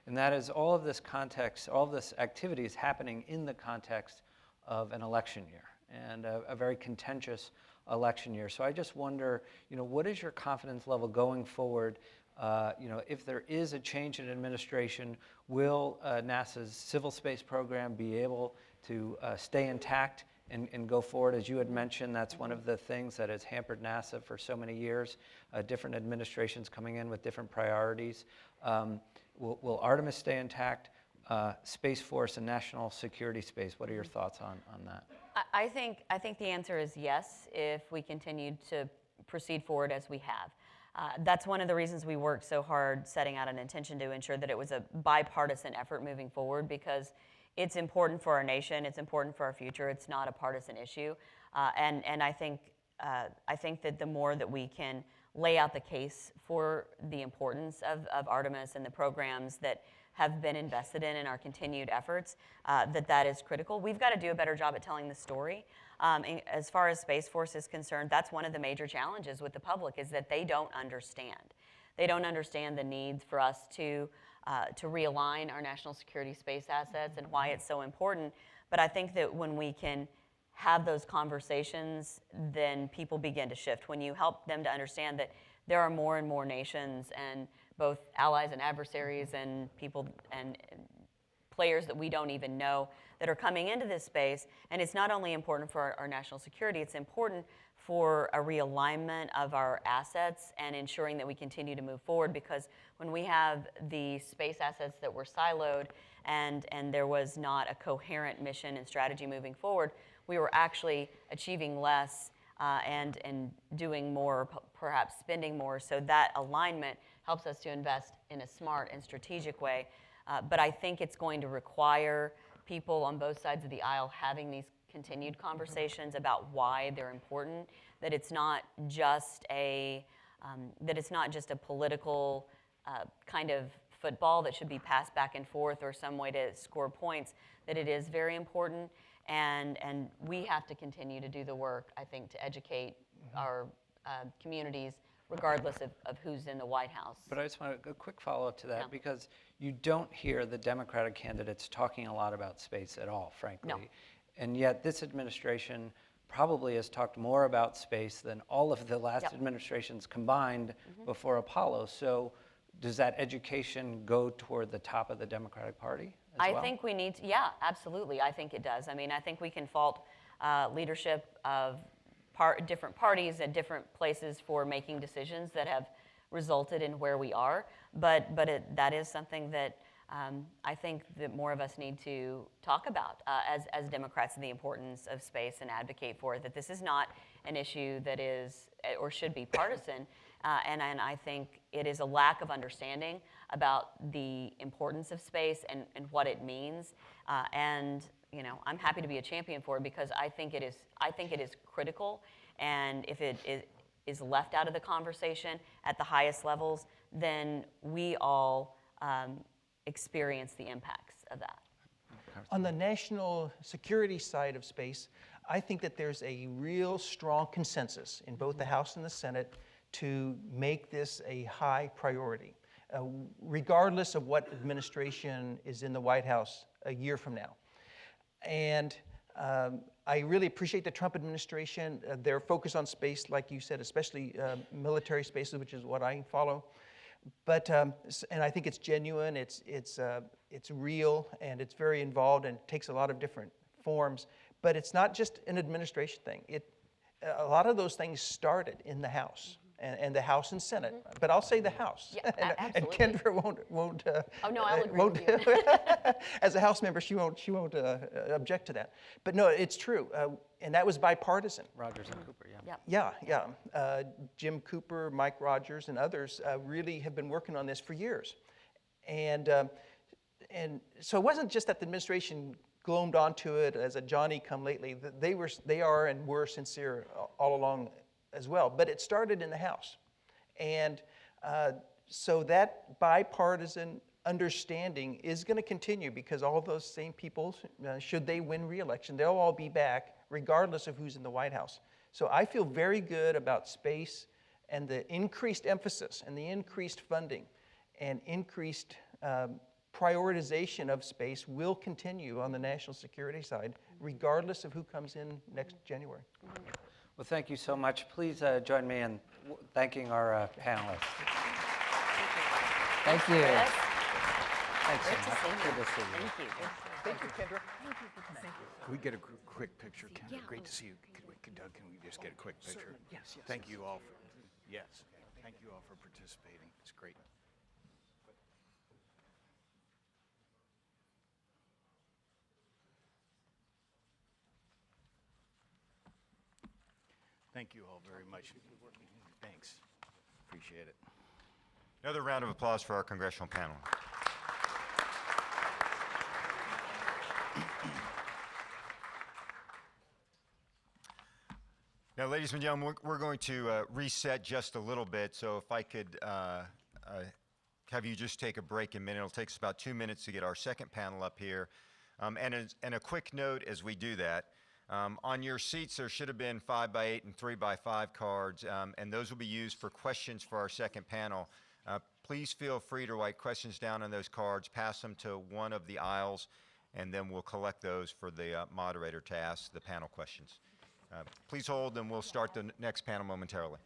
And that is, all of this context, all of this activity is happening in the context of an election year, and a very contentious election year. So I just wonder, you know, what is your confidence level going forward? You know, if there is a change in administration, will NASA's civil space program be able to stay intact and go forward? As you had mentioned, that's one of the things that has hampered NASA for so many years, different administrations coming in with different priorities. Will Artemis stay intact? Space Force and national security space, what are your thoughts on that? I think the answer is yes, if we continue to proceed forward as we have. That's one of the reasons we worked so hard setting out an intention to ensure that it was a bipartisan effort moving forward, because it's important for our nation, it's important for our future, it's not a partisan issue. And I think that the more that we can lay out the case for the importance of Artemis and the programs that have been invested in our continued efforts, that is critical. We've got to do a better job at telling the story. As far as Space Force is concerned, that's one of the major challenges with the public, is that they don't understand. They don't understand the needs for us to realign our national security space assets and why it's so important. But I think that when we can have those conversations, then people begin to shift. When you help them to understand that there are more and more nations, and both allies and adversaries and people and players that we don't even know that are coming into this space. And it's not only important for our national security, it's important for a realignment of our assets and ensuring that we continue to move forward, because when we have the space assets that were siloed and there was not a coherent mission and strategy moving forward, we were actually achieving less and doing more, perhaps spending more. So that alignment helps us to invest in a smart and strategic way. But I think it's going to require people on both sides of the aisle having these continued conversations about why they're important. That it's not just a political kind of football that should be passed back and forth or some way to score points. That it is very important, and we have to continue to do the work, I think, to educate our communities regardless of who's in the White House. But I just want a quick follow-up to that, Yeah. because you don't hear the Democratic candidates talking a lot about space at all, frankly. No. And yet this administration probably has talked more about space than all of the last Yep. administrations combined before Apollo. So does that education go toward the top of the Democratic Party as I well? think we need to, yeah, absolutely. I think it does. I mean, I think we can fault leadership of different parties at different places for making decisions that have resulted in where we are. But that is something that I think that more of us need to talk about as Democrats, the importance of space, and advocate for it, that this is not an issue that is or should be partisan. And I think it is a lack of understanding about the importance of space and what it means. And you know, I'm happy to be a champion for it, because I think it is critical. And if it is left out of the conversation at the highest levels, then we all experience the impacts of that. On the national security side of space, I think that there's a real strong consensus in both the House and the Senate to make this a high priority, regardless of what administration is in the White House a year from now. And I really appreciate the Trump administration, their focus on space, like you said, especially military spaces, which is what I follow. But and I think it's genuine, it's real, and it's very involved, and takes a lot of different forms. But it's not just an administration thing. A lot of those things started in the House. And the House and Senate, but I'll say the House. Yeah, and absolutely. Kendra won't. Oh no, I'll agree with you. As a House member, she won't object to that. But no, it's true, and that was bipartisan. Rogers and Cooper, yeah. Jim Cooper, Mike Rogers, and others really have been working on this for years, and so it wasn't just that the administration glommed onto it as a Johnny-come-lately. They are and were sincere all along as well, but it started in the House. And so that bipartisan understanding is going to continue, because all those same people, should they win re-election, they'll all be back regardless of who's in the White House. So I feel very good about space, and the increased emphasis and the increased funding and increased prioritization of space will continue on the national security side, regardless of who comes in next January. Well, thank you so much. Please join me in thanking our panelists. Thank you. Chris. Thanks so Great to much. see you. Good to see you. Thank you. Thank you, Kendra. Can we get a quick picture, Ken? Great to see you. Doug, can we just get a quick picture? Yes. Thank you all for, yes, thank you all for participating. It's great. Thank you all very much. Thanks. Appreciate it. Another round of applause for our congressional panel. Now, ladies and gentlemen, we're going to reset just a little bit. So if I could have you just take a break a minute. It'll take us about 2 minutes to get our second panel up here. And a quick note as we do that. On your seats, there should have been 5x8 and 3x5 cards, and those will be used for questions for our second panel. Please feel free to write questions down on those cards, pass them to one of the aisles, and then we'll collect those for the moderator to ask the panel questions. Please hold, and we'll start the next panel momentarily.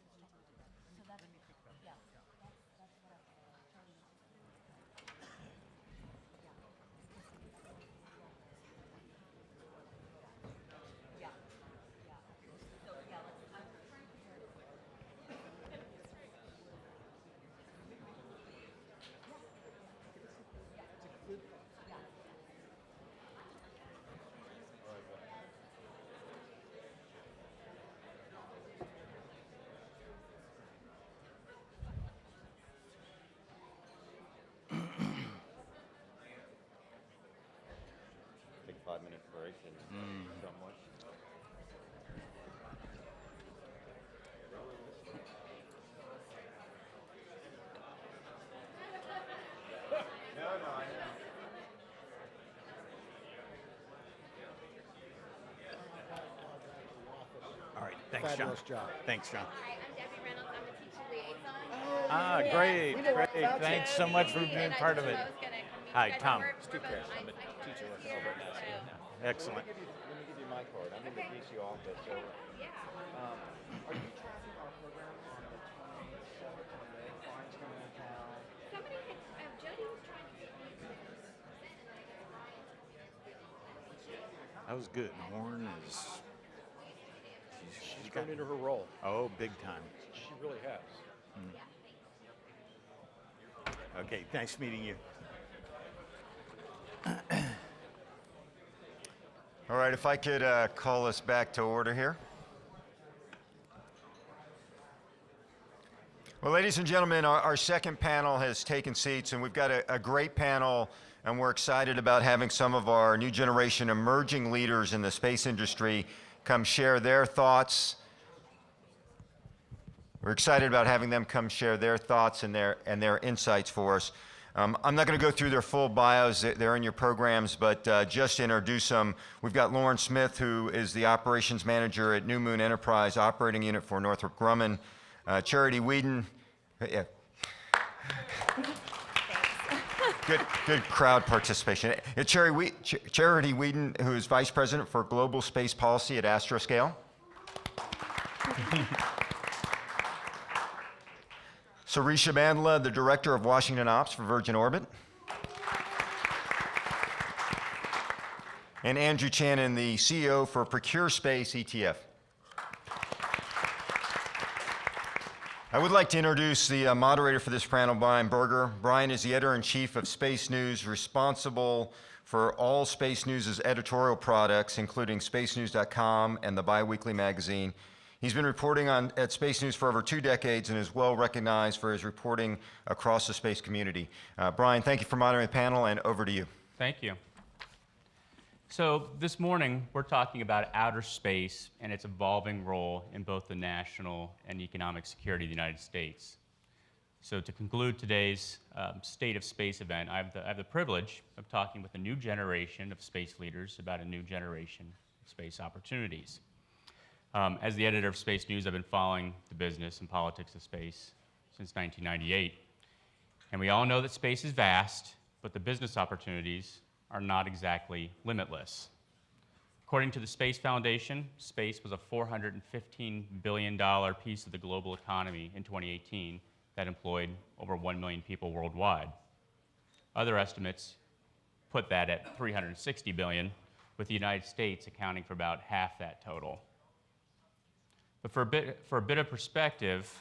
Take a 5-minute break and don't much. All right, thanks, John. Fabulous job. Thanks, John. Hi, I'm Debbie Reynolds. I'm the teacher liaison Great. Thanks so much for being part of it. Hi, Tom. Steve Carroll. I'm a teacher working over at NASA. Excellent. Let me give you my card. I'm in the DC office. So, are you tracking our program on the 27th when the clients come in town? Somebody had, Jody was trying to get me to present, and then I guess Brian told me to. That was good. Lauren is. She's grown into her role. Oh, big time. She really has. Okay, nice meeting you. All right, if I could call us back to order here. Well, ladies and gentlemen, our second panel has taken seats, and we've got a great panel, and we're excited about having some of our new generation emerging leaders in the space industry come share their thoughts. We're excited about having them come share their thoughts and their insights for us. I'm not going to go through their full bios, they're in your programs, but just to introduce them, we've got Lauren Smith, who is the operations manager at New Moon Enterprise Operating Unit for Northrop Grumman. Charity Whedon, yeah. Good crowd participation. Charity Whedon, who is Vice President for Global Space Policy at Astroscale. Sarisha Bandla, the Director of Washington Ops for Virgin Orbit. And Andrew Channon, the CEO for Procure Space ETF. I would like to introduce the moderator for this panel, Brian Berger. Brian is the editor-in-chief of Space News, responsible for all Space News' editorial products, including spacenews.com and the biweekly magazine. He's been reporting at Space News for over 2 decades and is well recognized for his reporting across the space community. Brian, thank you for moderating the panel, and over to you. Thank you. So this morning, we're talking about outer space and its evolving role in both the national and economic security of the United States. So to conclude today's State of Space event, I have the privilege of talking with a new generation of space leaders about a new generation of space opportunities. As the editor of Space News, I've been following the business and politics of space since 1998. And we all know that space is vast, but the business opportunities are not exactly limitless. According to the Space Foundation, space was a $415 billion piece of the global economy in 2018 that employed over 1 million people worldwide. Other estimates put that at $360 billion, with the United States accounting for about half that total. But for a bit of perspective,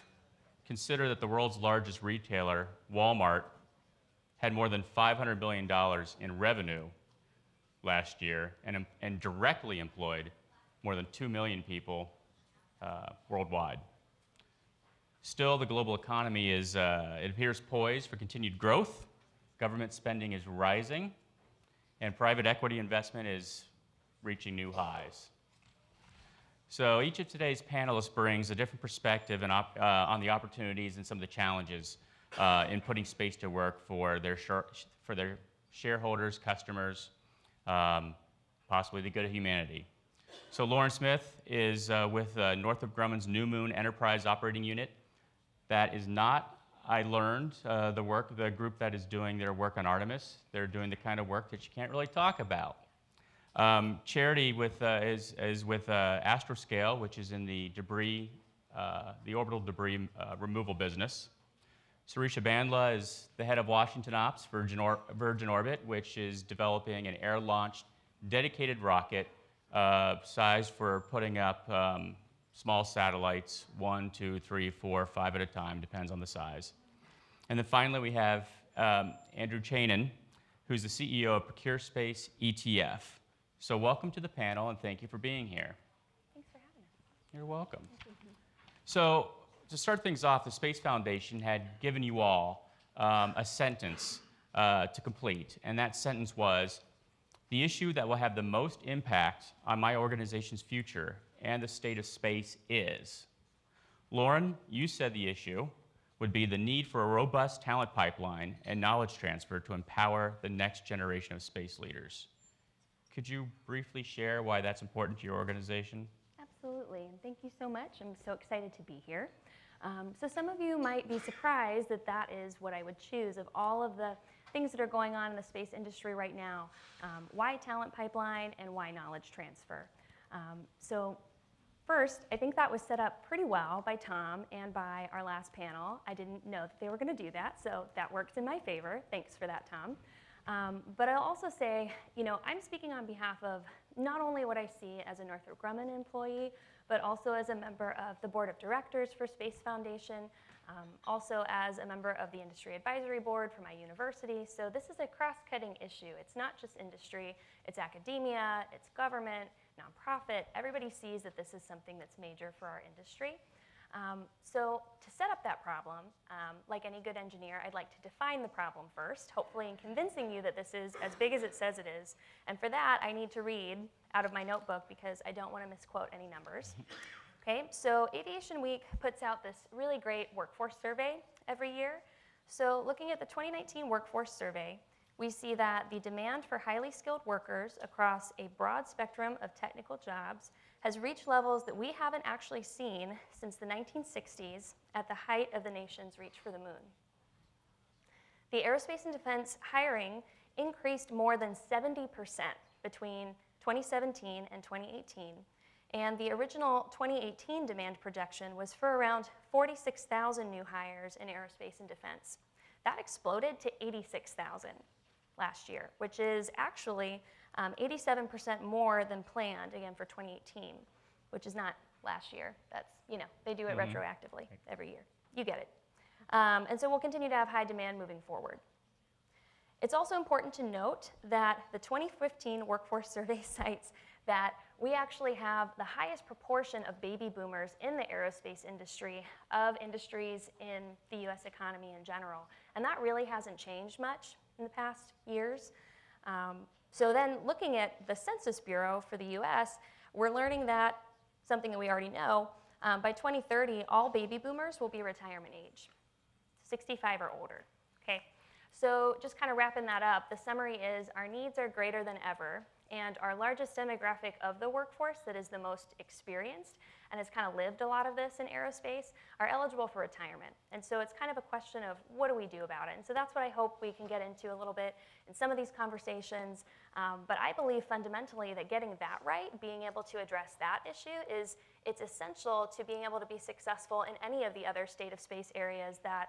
consider that the world's largest retailer, Walmart, had more than $500 billion in revenue last year and directly employed more than 2 million people worldwide. Still, the global economy it appears poised for continued growth. Government spending is rising, and private equity investment is reaching new highs. So each of today's panelists brings a different perspective on the opportunities and some of the challenges in putting space to work for their shareholders, customers, possibly the good of humanity. So Lauren Smith is with Northrop Grumman's New Moon Enterprise Operating Unit. That is not, I learned, the group that is doing their work on Artemis. They're doing the kind of work that you can't really talk about. Charity is with Astroscale, which is in the orbital debris removal business. Sarisha Bandla is the head of Washington Ops for Virgin Orbit, which is developing an air-launched dedicated rocket sized for putting up small satellites, 1, 2, 3, 4, 5 at a time, depends on the size. And then finally, we have Andrew Channon, who's the CEO of Procure Space ETF. So welcome to the panel, and thank you for being here. Thanks for having us. You're welcome. So to start things off, the Space Foundation had given you all a sentence to complete, and that sentence was, "The issue that will have the most impact on my organization's future and the state of space is." Lauren, you said the issue would be the need for a robust talent pipeline and knowledge transfer to empower the next generation of space leaders. Could you briefly share why that's important to your organization? Absolutely, and thank you so much. I'm so excited to be here. So some of you might be surprised that that is what I would choose of all of the things that are going on in the space industry right now. Why talent pipeline and why knowledge transfer? So first, I think that was set up pretty well by Tom and by our last panel. I didn't know that they were going to do that, so that worked in my favor. Thanks for that, Tom. But I'll also say, I'm speaking on behalf of not only what I see as a Northrop Grumman employee, but also as a member of the board of directors for Space Foundation, also as a member of the industry advisory board for my university. So this is a cross-cutting issue. It's not just industry, it's academia, it's government, nonprofit. Everybody sees that this is something that's major for our industry. So to set up that problem, like any good engineer, I'd like to define the problem first, hopefully in convincing you that this is as big as it says it is. And for that, I need to read out of my notebook because I don't want to misquote any numbers. Okay, so Aviation Week puts out this really great workforce survey every year. So looking at the 2019 workforce survey, we see that the demand for highly skilled workers across a broad spectrum of technical jobs has reached levels that we haven't actually seen since the 1960s at the height of the nation's reach for the moon. The aerospace and defense hiring increased more than 70% between 2017 and 2018, and the original 2018 demand projection was for around 46,000 new hires in aerospace and defense. That exploded to 86,000 last year, which is actually 87% more than planned, again, for 2018, which is not last year. That's, they do it retroactively every year. You get it. And so we'll continue to have high demand moving forward. It's also important to note that the 2015 workforce survey cites that we actually have the highest proportion of baby boomers in the aerospace industry of industries in the US economy in general. And that really hasn't changed much in the past years. So then looking at the Census Bureau for the US, we're learning that, something that we already know, by 2030, all baby boomers will be retirement age, 65 or older, okay? So just kind of wrapping that up, the summary is our needs are greater than ever, and our largest demographic of the workforce that is the most experienced and has kind of lived a lot of this in aerospace are eligible for retirement. And so it's kind of a question of what do we do about it? And so that's what I hope we can get into a little bit in some of these conversations. But I believe fundamentally that getting that right, being able to address that issue, it's essential to being able to be successful in any of the other state of space areas that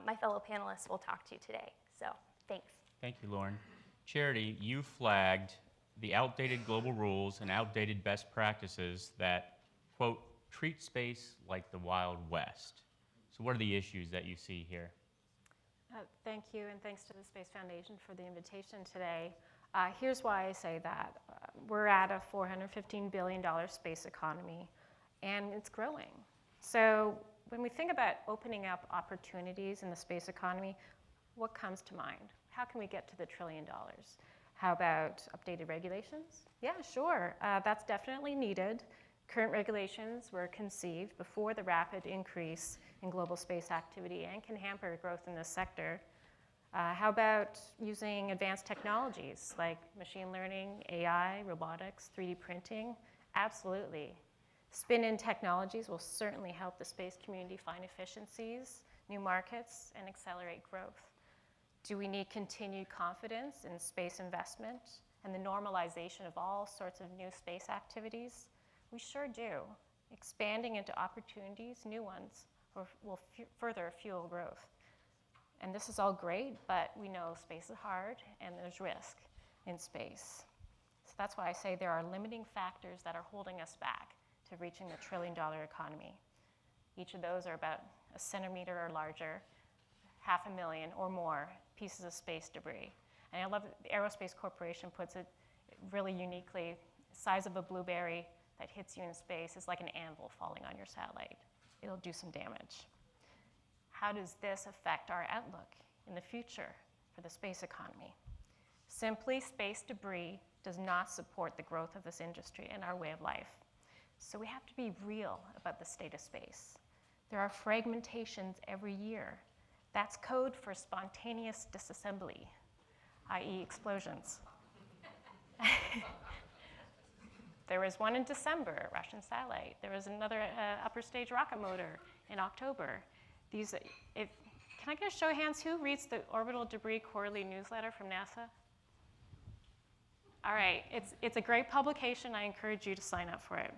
my fellow panelists will talk to today. So thanks. Thank you, Lauren. Charity, you flagged the outdated global rules and outdated best practices that, quote, treat space like the Wild West. So what are the issues that you see here? Thank you, and thanks to the Space Foundation for the invitation today. Here's why I say that. We're at a $415 billion space economy, and it's growing. So when we think about opening up opportunities in the space economy, what comes to mind? How can we get to the $1 trillion? How about updated regulations? Yeah, sure, that's definitely needed. Current regulations were conceived before the rapid increase in global space activity and can hamper growth in this sector. How about using advanced technologies like machine learning, AI, robotics, 3D printing? Absolutely. Spin-in technologies will certainly help the space community find efficiencies, new markets, and accelerate growth. Do we need continued confidence in space investment and the normalization of all sorts of new space activities? We sure do. Expanding into opportunities, new ones, will further fuel growth. And this is all great, but we know space is hard and there's risk in space. So that's why I say there are limiting factors that are holding us back to reaching the $1 trillion economy. Each of those are about a centimeter or larger, 500,000 or more pieces of space debris. And I love that the Aerospace Corporation puts it really uniquely. The size of a blueberry that hits you in space is like an anvil falling on your satellite. It'll do some damage. How does this affect our outlook in the future for the space economy? Simply, space debris does not support the growth of this industry and our way of life. So we have to be real about the state of space. There are fragmentations every year. That's code for spontaneous disassembly, i.e. explosions. There was one in December, Russian satellite. There was another upper stage rocket motor in October. Can I get a show of hands? Who reads the Orbital Debris Quarterly newsletter from NASA? All right, it's a great publication. I encourage you to sign up for it.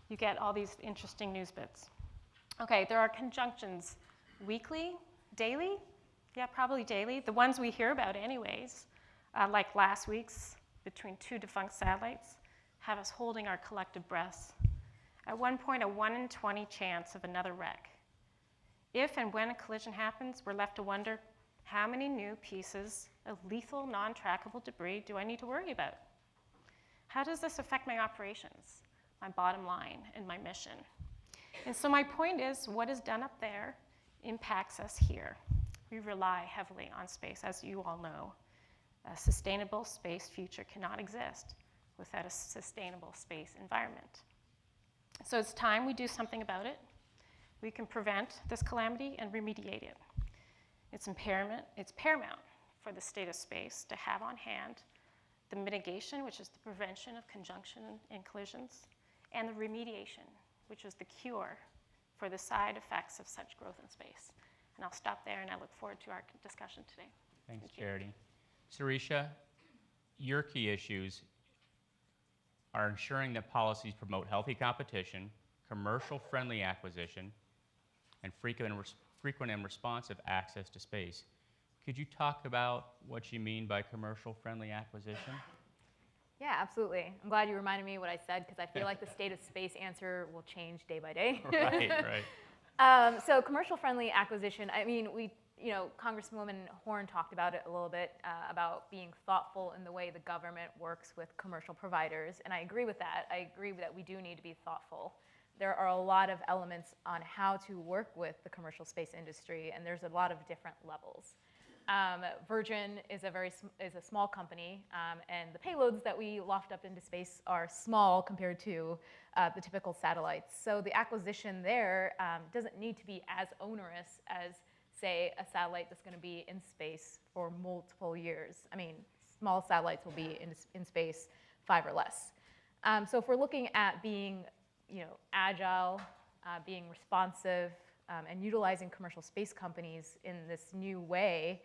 You get all these interesting news bits. Okay, there are conjunctions weekly, daily? Yeah, probably daily. The ones we hear about anyways, like last week's between 2 defunct satellites, have us holding our collective breaths. At one point, a 1 in 20 chance of another wreck. If and when a collision happens, we're left to wonder, how many new pieces of lethal, non-trackable debris do I need to worry about? How does this affect my operations, my bottom line, and my mission? And so my point is, what is done up there impacts us here. We rely heavily on space, as you all know. A sustainable space future cannot exist without a sustainable space environment. So it's time we do something about it. We can prevent this calamity and remediate it. It's paramount for the state of space to have on hand the mitigation, which is the prevention of conjunction and collisions, and the remediation, which is the cure for the side effects of such growth in space. And I'll stop there, and I look forward to our discussion today. Thanks, Thank you. Charity. Sarisha, your key issues are ensuring that policies promote healthy competition, commercial-friendly acquisition, and frequent and responsive access to space. Could you talk about what you mean by commercial-friendly acquisition? Yeah, absolutely. I'm glad you reminded me what I said because I feel like the state of space answer will change day by day. Right. So commercial-friendly acquisition, I mean, Congresswoman Horn talked about it a little bit, about being thoughtful in the way the government works with commercial providers, and I agree with that. I agree that we do need to be thoughtful. There are a lot of elements on how to work with the commercial space industry, and there's a lot of different levels. Virgin is a small company, and the payloads that we loft up into space are small compared to the typical satellites. So the acquisition there doesn't need to be as onerous as, say, a satellite that's going to be in space for multiple years. I mean, small satellites will be in space 5 or less. So if we're looking at being agile, being responsive, and utilizing commercial space companies in this new way,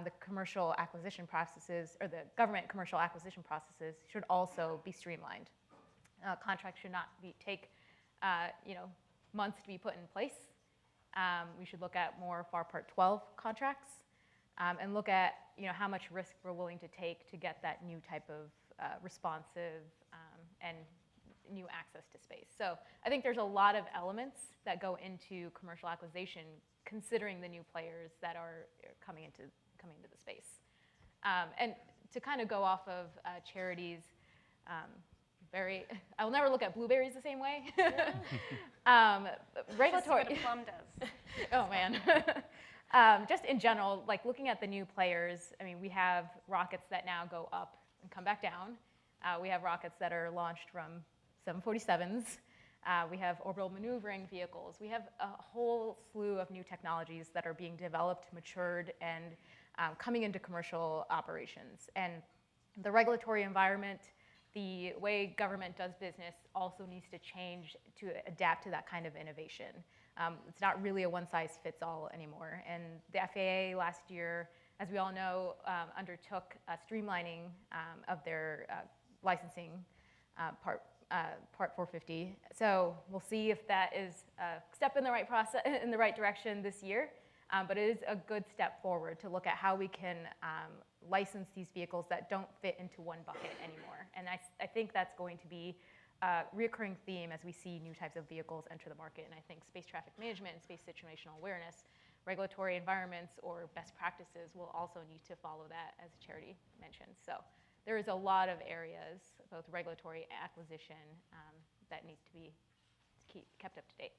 the commercial acquisition processes, or the government commercial acquisition processes, should also be streamlined. Contracts should not take months to be put in place. We should look at more FAR Part 12 contracts, and look at how much risk we're willing to take to get that new type of responsive and new access to space. So I think there's a lot of elements that go into commercial acquisition, considering the new players that are coming into the space. And to kind of go off of Charity's I will never look at blueberries the same way. Regulatory. This is what a plum does. Oh man. Just in general, like looking at the new players, I mean, we have rockets that now go up and come back down. We have rockets that are launched from 747s. We have orbital maneuvering vehicles. We have a whole slew of new technologies that are being developed, matured, and coming into commercial operations. And the regulatory environment, the way government does business also needs to change to adapt to that kind of innovation. It's not really a one-size-fits-all anymore. And the FAA last year, as we all know, undertook a streamlining of their licensing Part 450. So we'll see if that is a step in the right process, in the right direction this year. But it is a good step forward to look at how we can license these vehicles that don't fit into one bucket anymore. And I think that's going to be a recurring theme as we see new types of vehicles enter the market. And I think space traffic management and space situational awareness, regulatory environments, or best practices will also need to follow that, as Charity mentioned. So there is a lot of areas, both regulatory acquisition, that needs to be kept up to date.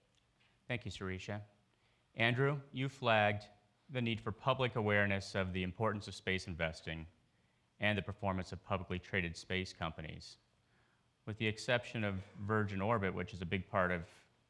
Thank you, Sarisha. Andrew, you flagged the need for public awareness of the importance of space investing and the performance of publicly traded space companies. With the exception of Virgin Orbit, which is a big part of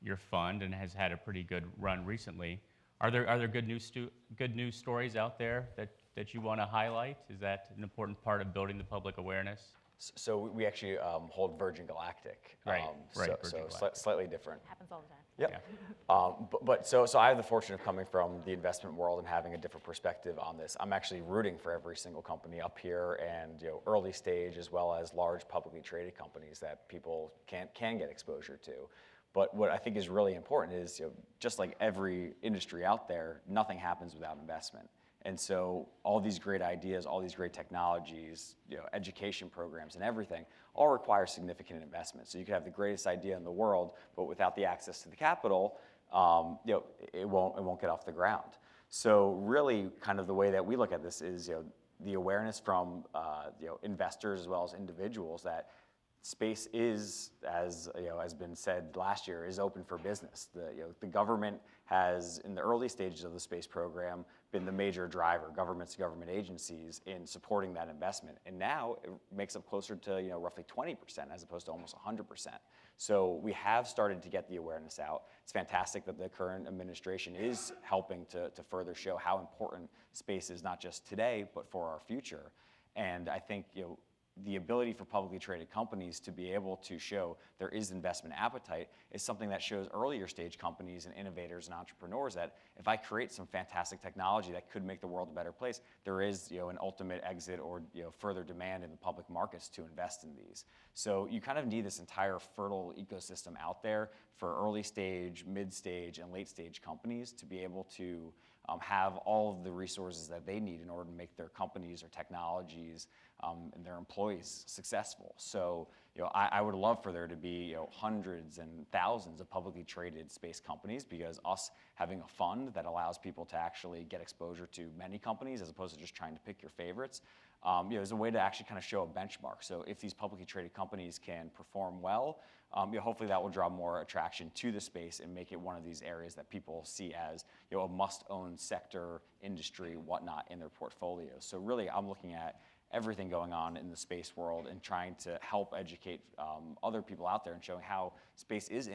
your fund and has had a pretty good run recently, are there good news stories out there that you want to highlight? Is that an important part of building the public awareness? So we actually hold Virgin Galactic. Right, right, So, Virgin so Galactic. slightly different. Happens all the time. Yep. So I have the fortune of coming from the investment world and having a different perspective on this. I'm actually rooting for every single company up here, and early stage as well as large publicly traded companies that people can get exposure to. But what I think is really important is, just like every industry out there, nothing happens without investment. And so all these great ideas, all these great technologies, education programs and everything all require significant investment. So you could have the greatest idea in the world, but without the access to the capital, it won't get off the ground. So really kind of the way that we look at this is, the awareness from investors as well as individuals that space is, as has been said last year, is open for business. The government has, in the early stages of the space program, been the major driver, governments, government agencies, in supporting that investment. And now it makes up closer to roughly 20% as opposed to almost 100%. So we have started to get the awareness out. It's fantastic that the current administration is helping to further show how important space is, not just today, but for our future. And I think the ability for publicly traded companies to be able to show there is investment appetite is something that shows earlier stage companies and innovators and entrepreneurs that if I create some fantastic technology that could make the world a better place, there is an ultimate exit or further demand in the public markets to invest in these. So you kind of need this entire fertile ecosystem out there for early stage, mid stage, and late stage companies to be able to have all of the resources that they need in order to make their companies or technologies and their employees successful. So I would love for there to be hundreds and thousands of publicly traded space companies, because us having a fund that allows people to actually get exposure to many companies as opposed to just trying to pick your favorites is a way to actually kind of show a benchmark. So if these publicly traded companies can perform well, hopefully that will draw more attraction to the space and make it one of these areas that people see as a must-own sector, industry, whatnot in their portfolio. So really, I'm looking at everything going on in the space world and trying to help educate other people out there and showing how space is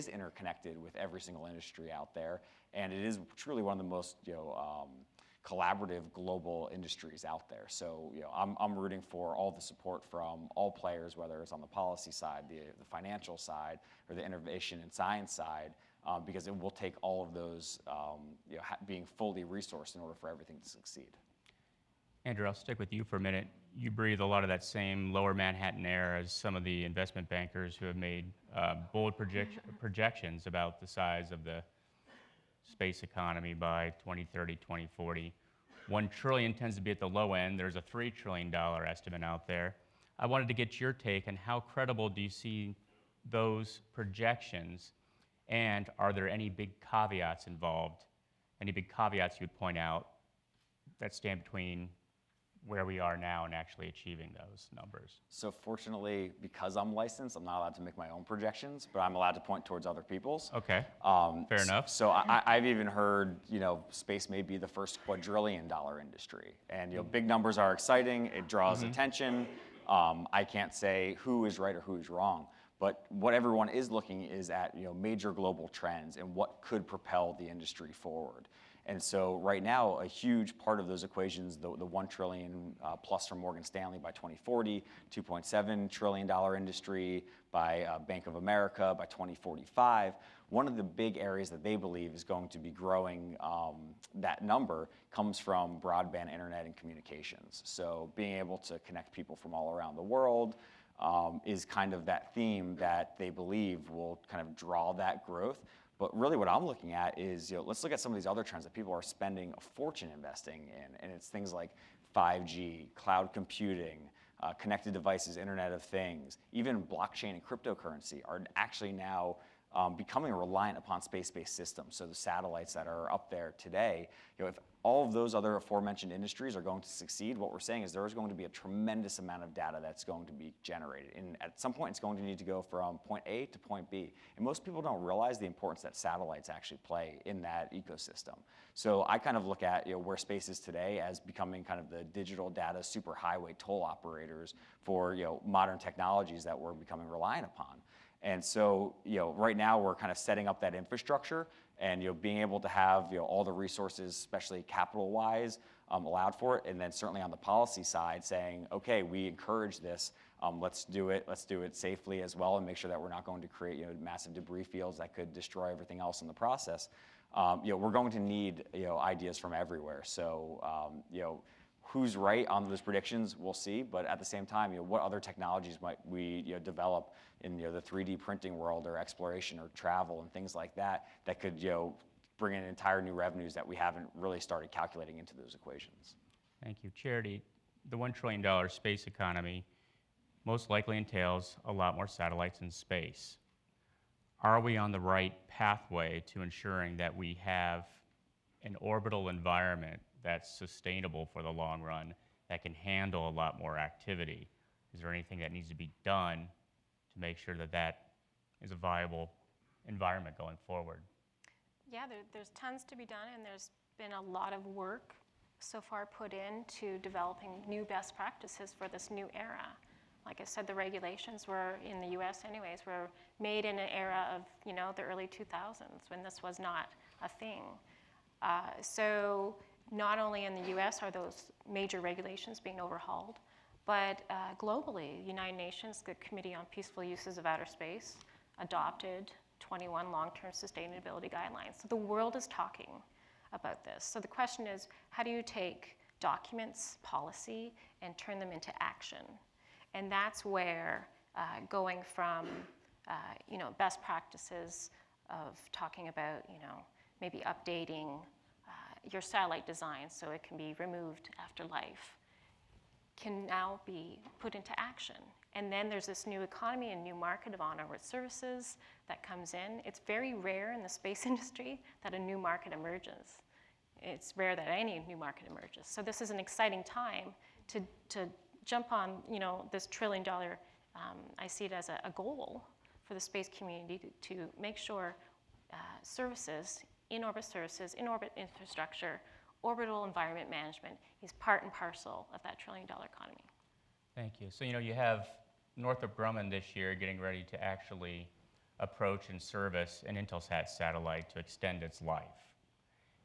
interconnected with every single industry out there, and it is truly one of the most collaborative global industries out there. So I'm rooting for all the support from all players, whether it's on the policy side, the financial side, or the innovation and science side, because it will take all of those being fully resourced in order for everything to succeed. Andrew, I'll stick with you for a minute. You breathe a lot of that same lower Manhattan air as some of the investment bankers who have made bold projections about the size of the space economy by 2030, 2040. $1 trillion tends to be at the low end. There's a $3 trillion estimate out there. I wanted to get your take on how credible do you see those projections, and are there any big caveats involved, any big caveats you would point out that stand between where we are now and actually achieving those numbers? So fortunately, because I'm licensed, I'm not allowed to make my own projections, but I'm allowed to point towards other people's. Okay, fair enough. So I've even heard, space may be the first quadrillion-dollar industry. And, big numbers are exciting. It draws attention. I can't say who is right or who is wrong. But what everyone is looking is at, major global trends and what could propel the industry forward. And so right now, a huge part of those equations, the $1 trillion plus from Morgan Stanley by 2040, $2.7 trillion industry by Bank of America by 2045, one of the big areas that they believe is going to be growing that number comes from broadband internet and communications. So being able to connect people from all around the world is kind of that theme that they believe will kind of draw that growth. But really what I'm looking at is, let's look at some of these other trends that people are spending a fortune investing in. And it's things like 5G, cloud computing, connected devices, Internet of Things, even blockchain and cryptocurrency are actually now becoming reliant upon space-based systems. So the satellites that are up there today, if all of those other aforementioned industries are going to succeed, what we're saying is there is going to be a tremendous amount of data that's going to be generated. And at some point, it's going to need to go from point A to point B. And most people don't realize the importance that satellites actually play in that ecosystem. So I kind of look at where space is today as becoming kind of the digital data superhighway toll operators for modern technologies that we're becoming reliant upon. And so, right now we're kind of setting up that infrastructure, And being able to have all the resources, especially capital-wise, allowed for it, and then certainly on the policy side, saying, okay, we encourage this. Let's do it safely as well, and make sure that we're not going to create massive debris fields that could destroy everything else in the process. We're going to need ideas from everywhere. So who's right on those predictions, we'll see. But at the same time, what other technologies might we develop in the 3D printing world, or exploration, or travel, and things like that could bring in entire new revenues that we haven't really started calculating into those equations. Thank you. Charity, the $1 trillion space economy most likely entails a lot more satellites in space. Are we on the right pathway to ensuring that we have an orbital environment that's sustainable for the long run, that can handle a lot more activity? Is there anything that needs to be done to make sure that that is a viable environment going forward? Yeah, there's tons to be done, and there's been a lot of work so far put into developing new best practices for this new era. Like I said, the regulations were, in the US anyways, were made in an era of the early 2000s, when this was not a thing. So not only in the US are those major regulations being overhauled, but globally, the United Nations, the Committee on Peaceful Uses of Outer Space, adopted 21 long-term sustainability guidelines. So the world is talking about this. So the question is, how do you take documents, policy, and turn them into action? And that's where going from best practices of talking about maybe updating your satellite design so it can be removed after life, can now be put into action. And then there's this new economy and new market of on-orbit services that comes in. It's very rare in the space industry that a new market emerges. It's rare that any new market emerges. So this is an exciting time to jump on this $1 trillion. I see it as a goal for the space community to make sure services, in-orbit infrastructure, orbital environment management is part and parcel of that $1 trillion economy. Thank you. So you have Northrop Grumman this year getting ready to actually approach and service an Intelsat satellite to extend its life.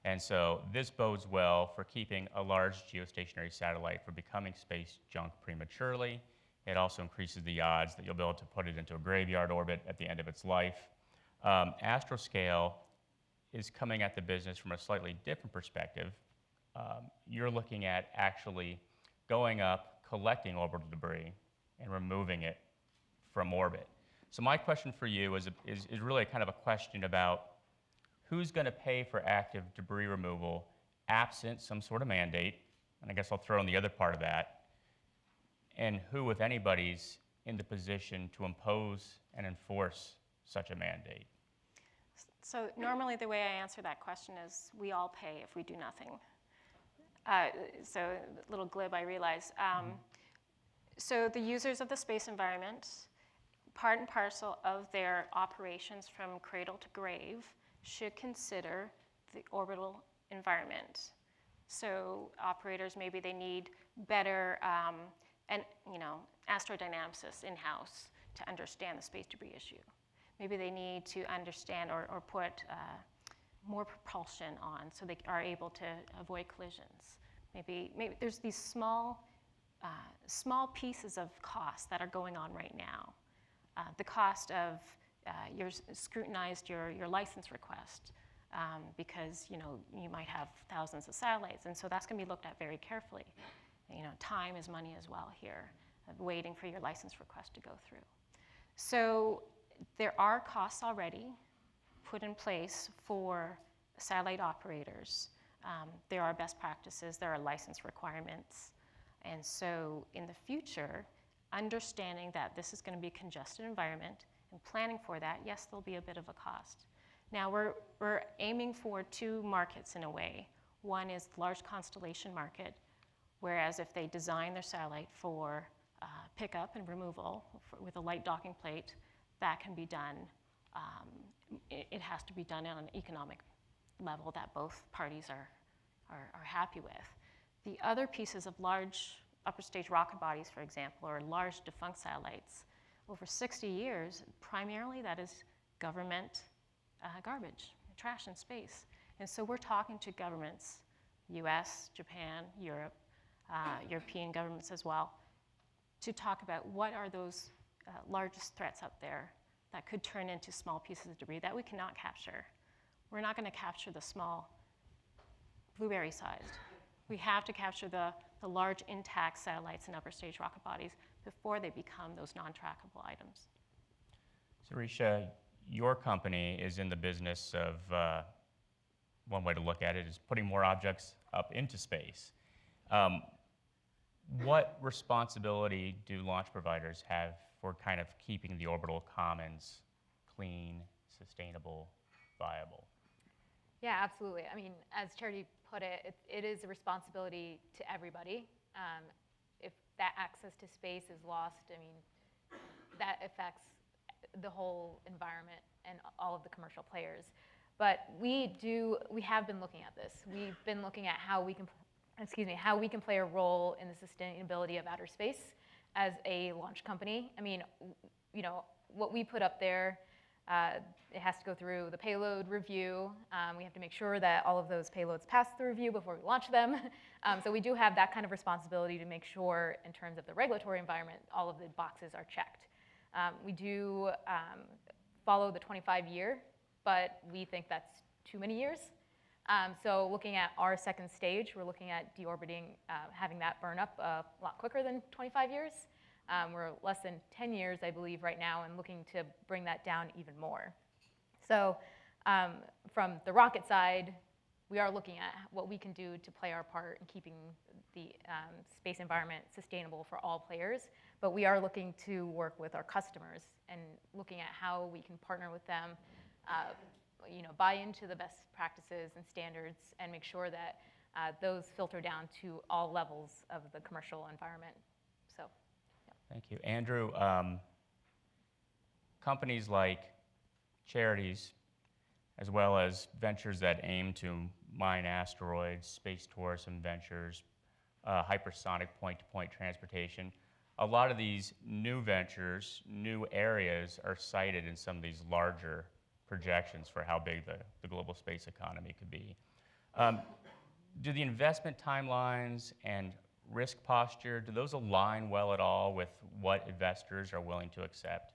And so this bodes well for keeping a large geostationary satellite from becoming space junk prematurely. It also increases the odds that you'll be able to put it into a graveyard orbit at the end of its life. Astroscale is coming at the business from a slightly different perspective. You're looking at actually going up, collecting orbital debris, and removing it from orbit. So my question for you is really kind of a question about who's going to pay for active debris removal absent some sort of mandate, and I guess I'll throw in the other part of that, and who, if anybody's in the position to impose and enforce such a mandate? So normally the way I answer that question is we all pay if we do nothing. So a little glib, I realize. So the users of the space environment, part and parcel of their operations from cradle to grave, should consider the orbital environment. So operators, maybe they need better astrodynamicists in-house to understand the space debris issue. Maybe they need to understand or put more propulsion on so they are able to avoid collisions. Maybe there's these small pieces of costs that are going on right now. The cost of scrutinized your license request because you might have thousands of satellites, and so that's going to be looked at very carefully. Time is money as well here, waiting for your license request to go through. So there are costs already put in place for satellite operators. There are best practices, there are license requirements, and so in the future, understanding that this is going to be a congested environment and planning for that, yes, there'll be a bit of a cost. Now we're aiming for two markets in a way. One is the large constellation market, whereas if they design their satellite for pickup and removal with a light docking plate, that can be done. It has to be done on an economic level that both parties are happy with. The other pieces of large upper stage rocket bodies, for example, or large defunct satellites, over 60 years, primarily that is government garbage, trash in space. And so we're talking to governments, US, Japan, Europe, European governments as well, to talk about what are those largest threats up there that could turn into small pieces of debris that we cannot capture. We're not going to capture the small blueberry sized. We have to capture the large intact satellites and upper stage rocket bodies before they become those non-trackable items. So Risha, your company is in the business of, one way to look at it is putting more objects up into space. What responsibility do launch providers have for kind of keeping the orbital commons clean, sustainable, viable? Yeah, absolutely. I mean, as Charity put it, it is a responsibility to everybody. If that access to space is lost, I mean, that affects the whole environment and all of the commercial players. But we have been looking at this. We've been looking at how we can play a role in the sustainability of outer space as a launch company. I mean, you know, what we put up there, it has to go through the payload review. We have to make sure that all of those payloads pass the review before we launch them. So we do have that kind of responsibility to make sure, in terms of the regulatory environment, all of the boxes are checked. We do follow the 25-year, but we think that's too many years. So looking at our second stage, we're looking at deorbiting, having that burn up a lot quicker than 25 years. We're less than 10 years, I believe, right now, and looking to bring that down even more. So from the rocket side, we are looking at what we can do to play our part in keeping the space environment sustainable for all players. But we are looking to work with our customers and looking at how we can partner with them, you know, buy into the best practices and standards, and make sure that those filter down to all levels of the commercial environment. So, yeah. Thank you. Andrew, companies like Charities, as well as ventures that aim to mine asteroids, space tourism ventures, hypersonic point-to-point transportation, a lot of these new ventures, new areas are cited in some of these larger projections for how big the global space economy could be. Do the investment timelines and risk posture, do those align well at all with what investors are willing to accept?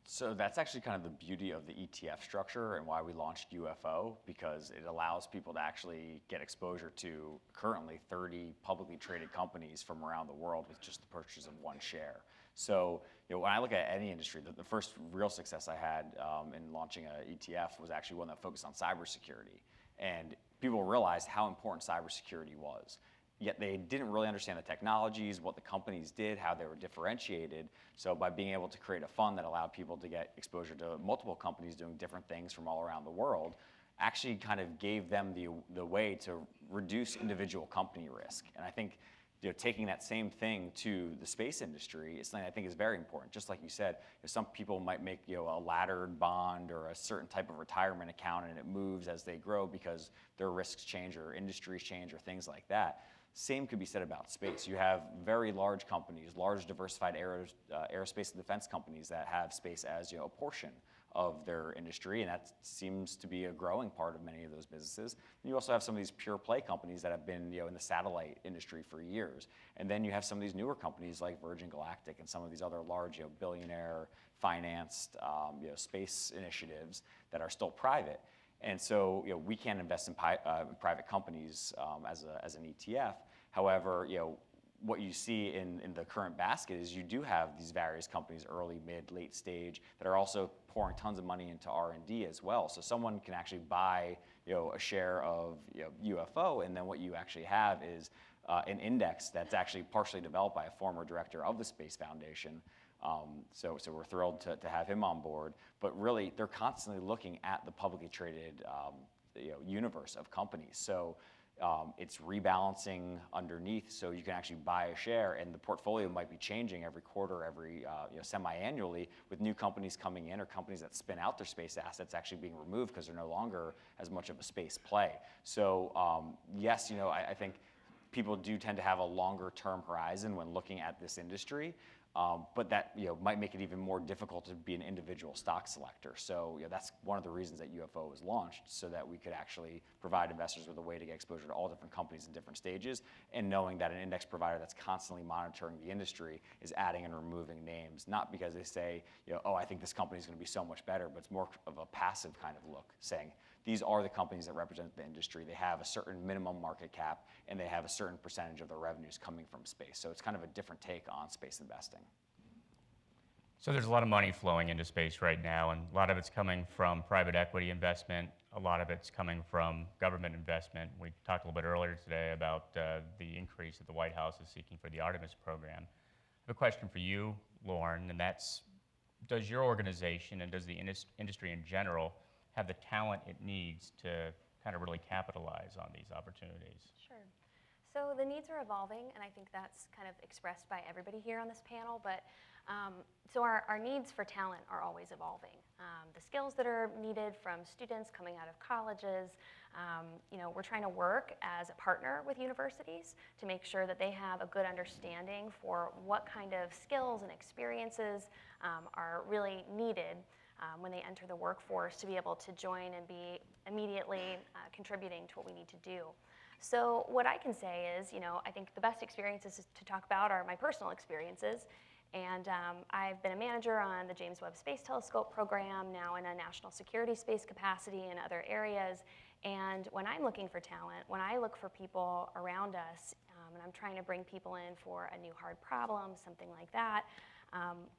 So that's actually kind of the beauty of the ETF structure and why we launched UFO, because it allows people to actually get exposure to currently 30 publicly traded companies from around the world with just the purchase of one share. So, you know, when I look at any industry, the first real success I had in launching an ETF was actually one that focused on cybersecurity. And people realized how important cybersecurity was. Yet they didn't really understand the technologies, what the companies did, how they were differentiated. So by being able to create a fund that allowed people to get exposure to multiple companies doing different things from all around the world, actually kind of gave them the way to reduce individual company risk. And I think, you know, taking that same thing to the space industry is something I think is very important. Just like you said, some people might make, you know, a laddered bond or a certain type of retirement account, and it moves as they grow because their risks change or industries change or things like that. Same could be said about space. You have very large companies, large diversified aerospace and defense companies that have space as, you know, a portion of their industry, and that seems to be a growing part of many of those businesses. And you also have some of these pure play companies that have been, you know, in the satellite industry for years. And then you have some of these newer companies like Virgin Galactic and some of these other large, you know, billionaire financed, you know, space initiatives that are still private. And so, you know, we can't invest in private companies as an ETF. However, you know, what you see in the current basket is you do have these various companies, early, mid, late stage, that are also pouring tons of money into R&D as well. So someone can actually buy, you know, a share of, you know, UFO, and then what you actually have is an index that's actually partially developed by a former director of the Space Foundation. So we're thrilled to have him on board. But really, they're constantly looking at the publicly traded, you know, universe of companies. So it's rebalancing underneath, so you can actually buy a share, and the portfolio might be changing every quarter, every you know, semi-annually, with new companies coming in or companies that spin out their space assets actually being removed because they're no longer as much of a space play. So yes, you know, I think people do tend to have a longer term horizon when looking at this industry. But that might make it even more difficult to be an individual stock selector. So that's one of the reasons that UFO was launched, so that we could actually provide investors with a way to get exposure to all different companies in different stages, and knowing that an index provider that's constantly monitoring the industry is adding and removing names, not because they say, oh, I think this company is going to be so much better, but it's more of a passive kind of look, saying these are the companies that represent the industry. They have a certain minimum market cap, and they have a certain percentage of their revenues coming from space. So it's kind of a different take on space investing. So there's a lot of money flowing into space right now, and a lot of it's coming from private equity investment. A lot of it's coming from government investment. We talked a little bit earlier today about the increase that the White House is seeking for the Artemis program. I have a question for you, Lauren, and that's, does your organization and does the industry in general have the talent it needs to kind of really capitalize on these opportunities? Sure. So the needs are evolving, and I think that's kind of expressed by everybody here on this panel, but so our needs for talent are always evolving. The skills that are needed from students coming out of colleges, we're trying to work as a partner with universities to make sure that they have a good understanding for what kind of skills and experiences are really needed when they enter the workforce to be able to join and be immediately contributing to what we need to do. So what I can say is, I think the best experiences to talk about are my personal experiences. And I've been a manager on the James Webb Space Telescope program, now in a national security space capacity in other areas. And when I'm looking for talent, when I look for people around us, and I'm trying to bring people in for a new hard problem, something like that,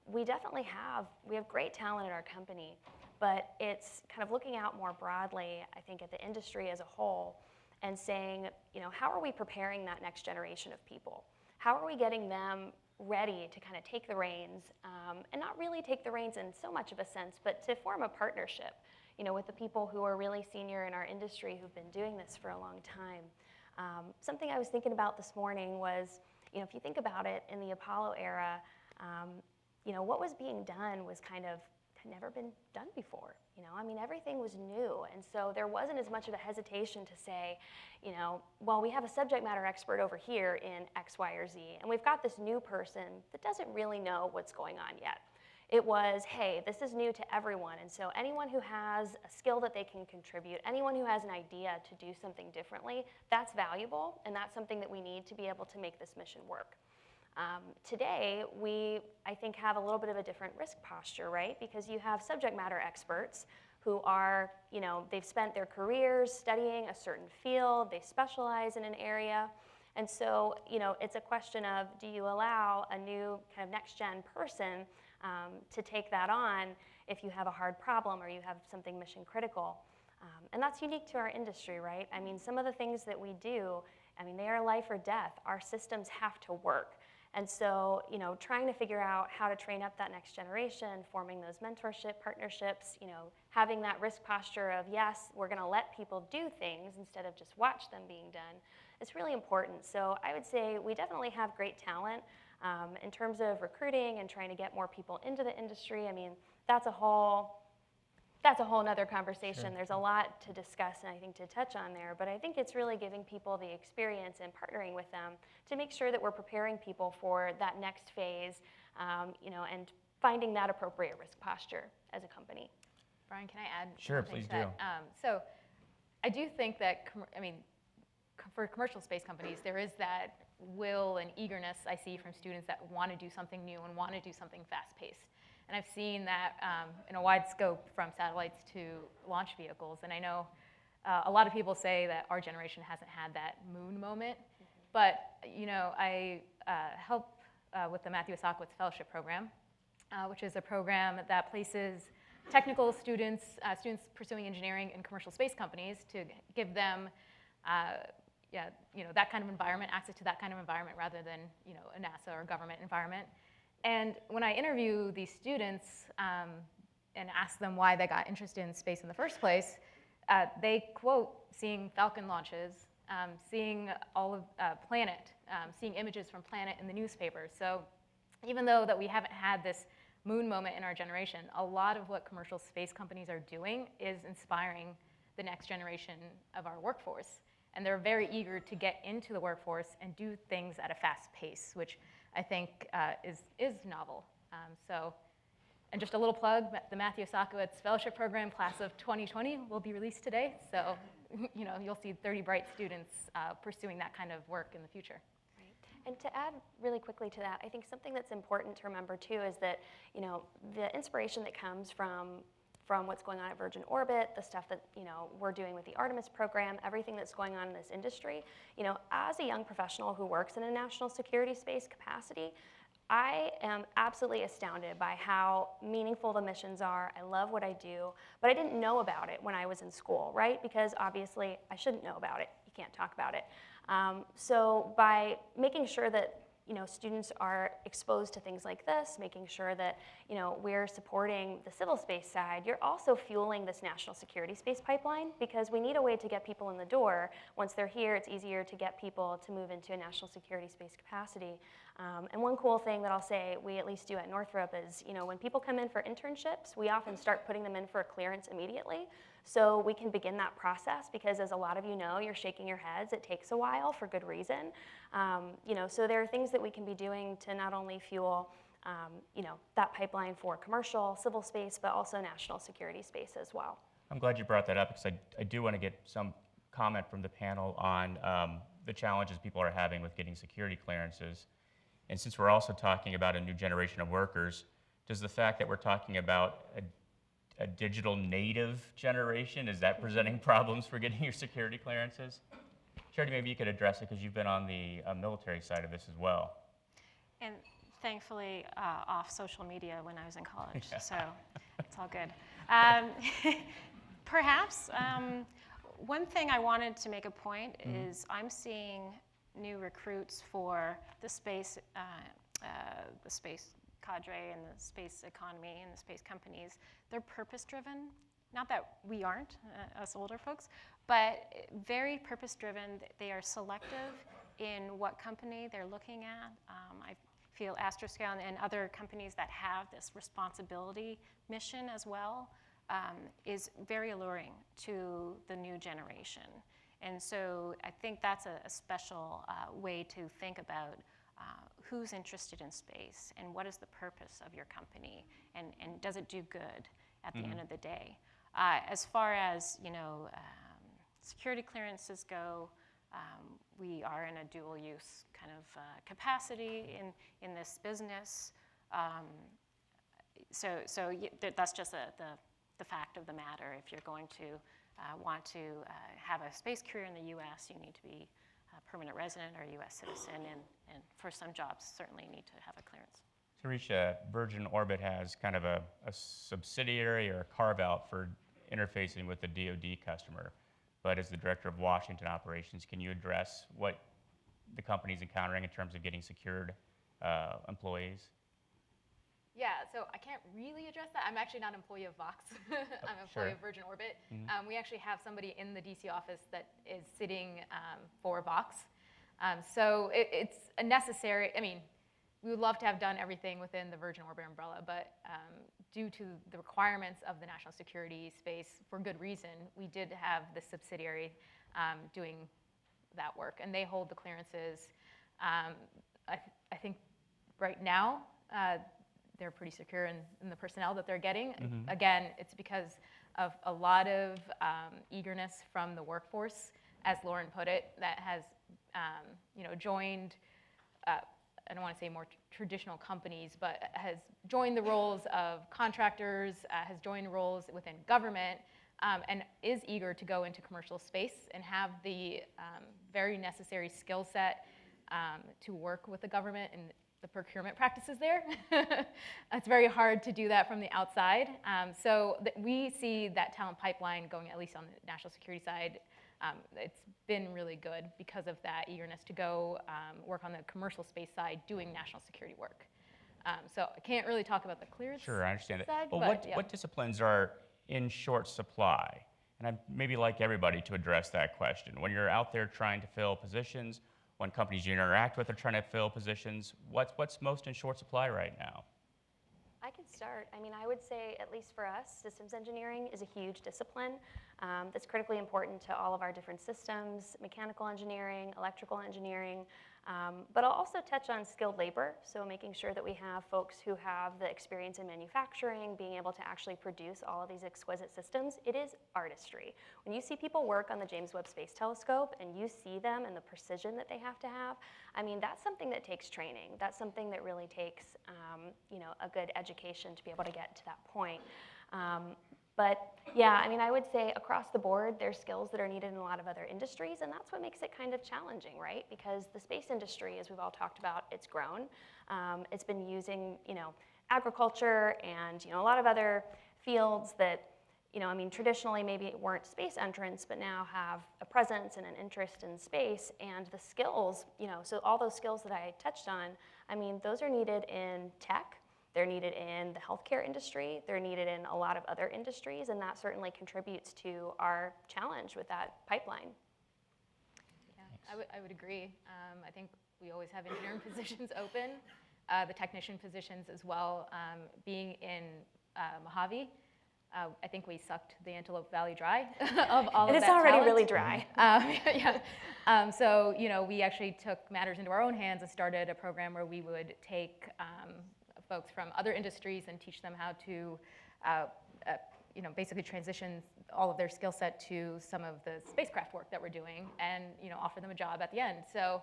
we definitely have great talent at our company. But it's kind of looking out more broadly, I think, at the industry as a whole and saying, how are we preparing that next generation of people? How are we getting them ready to kind of take the reins, and not really take the reins in so much of a sense, but to form a partnership, with the people who are really senior in our industry who've been doing this for a long time. Something I was thinking about this morning was, if you think about it, in the Apollo era, what was being done was kind of had never been done before. Everything was new, and so there wasn't as much of a hesitation to say, well, we have a subject matter expert over here in X, Y, or Z, and we've got this new person that doesn't really know what's going on yet. It was, hey, this is new to everyone, and so anyone who has a skill that they can contribute, anyone who has an idea to do something differently, that's valuable, and that's something that we need to be able to make this mission work. Today, we, I think, have a little bit of a different risk posture, right? Because you have subject matter experts who are, they've spent their careers studying a certain field, they specialize in an area, and so, it's a question of, do you allow a new kind of next-gen person to take that on if you have a hard problem or you have something mission critical? And that's unique to our industry, right? Some of the things that we do, they are life or death. Our systems have to work. And so, trying to figure out how to train up that next generation, forming those mentorship partnerships, having that risk posture of, yes, we're going to let people do things instead of just watch them being done, is really important. So I would say we definitely have great talent in terms of recruiting and trying to get more people into the industry. That's a whole nother conversation. Sure. There's a lot to discuss and I think to touch on there, but I think it's really giving people the experience and partnering with them to make sure that we're preparing people for that next phase, and finding that appropriate risk posture as a company. Brian, can I add? Sure, please do. So I do think that, for commercial space companies, there is that will and eagerness I see from students that want to do something new and want to do something fast-paced. And I've seen that in a wide scope from satellites to launch vehicles. And I know a lot of people say that our generation hasn't had that moon moment. But I help with the Matthew Osakowitz Fellowship Program, which is a program that places technical students, students pursuing engineering in commercial space companies, to give them that kind of environment, access to that kind of environment rather than a NASA or government environment. And when I interview these students and ask them why they got interested in space in the first place, they quote seeing Falcon launches, seeing all of Planet, seeing images from Planet in the newspaper. So even though that we haven't had this moon moment in our generation, a lot of what commercial space companies are doing is inspiring the next generation of our workforce. and they're very eager to get into the workforce and do things at a fast pace, which I think is novel. And just a little plug, the Matthew Osakowitz Fellowship Program, class of 2020, will be released today. So, you'll see 30 bright students pursuing that kind of work in the future. Right. And to add really quickly to that, I think something that's important to remember too is that, the inspiration that comes from what's going on at Virgin Orbit, the stuff that, we're doing with the Artemis program, everything that's going on in this industry, as a young professional who works in a national security space capacity, I am absolutely astounded by how meaningful the missions are. I love what I do, but I didn't know about it when I was in school, right? Because obviously I shouldn't know about it. You can't talk about it. So by making sure that students are exposed to things like this, making sure that we're supporting the civil space side, you're also fueling this national security space pipeline, because we need a way to get people in the door. Once they're here, it's easier to get people to move into a national security space capacity. And one cool thing that I'll say we at least do at Northrop is, when people come in for internships, we often start putting them in for a clearance immediately, so we can begin that process, because as a lot of you're shaking your heads, it takes a while for good reason. So there are things that we can be doing to not only fuel that pipeline for commercial, civil space, but also national security space as well. I'm glad you brought that up, because I do want to get some comment from the panel on the challenges people are having with getting security clearances. And since we're also talking about a new generation of workers, does the fact that we're talking about a digital native generation, is that presenting problems for getting your security clearances? Charity, maybe you could address it, because you've been on the military side of this as well. And thankfully, off social media when I was in college, so it's all good. Perhaps one thing I wanted to make a point is I'm seeing new recruits for the space cadre and the space economy and the space companies. They're purpose-driven. Not that we aren't, us older folks, but very purpose-driven. They are selective in what company they're looking at. I feel Astroscale and other companies that have this responsibility mission as well is very alluring to the new generation. And so I think that's a special way to think about who's interested in space and what is the purpose of your company, and does it do good at the end of the day. As far as security clearances go, we are in a dual use kind of capacity in this business. That's just the fact of the matter. If you're going to want to have a space career in the U.S., you need to be a permanent resident or a U.S. citizen, and for some jobs, certainly need to have a clearance. Tarisha, Virgin Orbit has kind of a subsidiary or a carve-out for interfacing with the DoD customer. But as the Director of Washington Operations, can you address what the company's encountering in terms of getting secured employees? Yeah, so I can't really address that. I'm actually not an employee of Vox. I'm an employee of Virgin Orbit. We actually have somebody in the DC office that is sitting for Vox. So it's a necessary, we would love to have done everything within the Virgin Orbit umbrella, but due to the requirements of the national security space, for good reason, we did have the subsidiary doing that work, and they hold the clearances. I think right now, they're pretty secure in the personnel that they're getting. Again, it's because of a lot of eagerness from the workforce, as Lauren put it, that has joined, I don't want to say more traditional companies, but has joined the roles of contractors, has joined roles within government, and is eager to go into commercial space and have the very necessary skill set to work with the government and the procurement practices there. It's very hard to do that from the outside. So we see that talent pipeline going, at least on the national security side. It's been really good because of that eagerness to go work on the commercial space side doing national security work. So I can't really talk about the clearance Sure, I understand side, that. Well, but what disciplines are in short supply? And I'd maybe like everybody to address that question. When you're out there trying to fill positions, when companies you interact with are trying to fill positions, what's most in short supply right now? I can start. I mean, I would say, at least for us, systems engineering is a huge discipline that's critically important to all of our different systems, mechanical engineering, electrical engineering, but I'll also touch on skilled labor, so making sure that we have folks who have the experience in manufacturing, being able to actually produce all of these exquisite systems. It is artistry. When you see people work on the James Webb Space Telescope and you see them and the precision that they have to have, I mean, that's something that takes training. That's something that really takes, a good education to be able to get to that point. But yeah, I mean, I would say across the board, there's skills that are needed in a lot of other industries, and that's what makes it kind of challenging, right? Because the space industry, as we've all talked about, it's grown. It's been using, agriculture and, a lot of other fields that, I mean, traditionally maybe weren't space entrants, but now have a presence and an interest in space, and the skills, so all those skills that I touched on, I mean, those are needed in tech. They're needed in the healthcare industry. They're needed in a lot of other industries, and that certainly contributes to our challenge with that pipeline. Yeah, I would agree. I think we always have engineering positions open, the technician positions as well. Being in Mojave, I think we sucked the Antelope Valley dry of all of that And it's already talent. really dry. So, we actually took matters into our own hands and started a program where we would take folks from other industries and teach them how to, basically transition all of their skill set to some of the spacecraft work that we're doing, and offer them a job at the end. So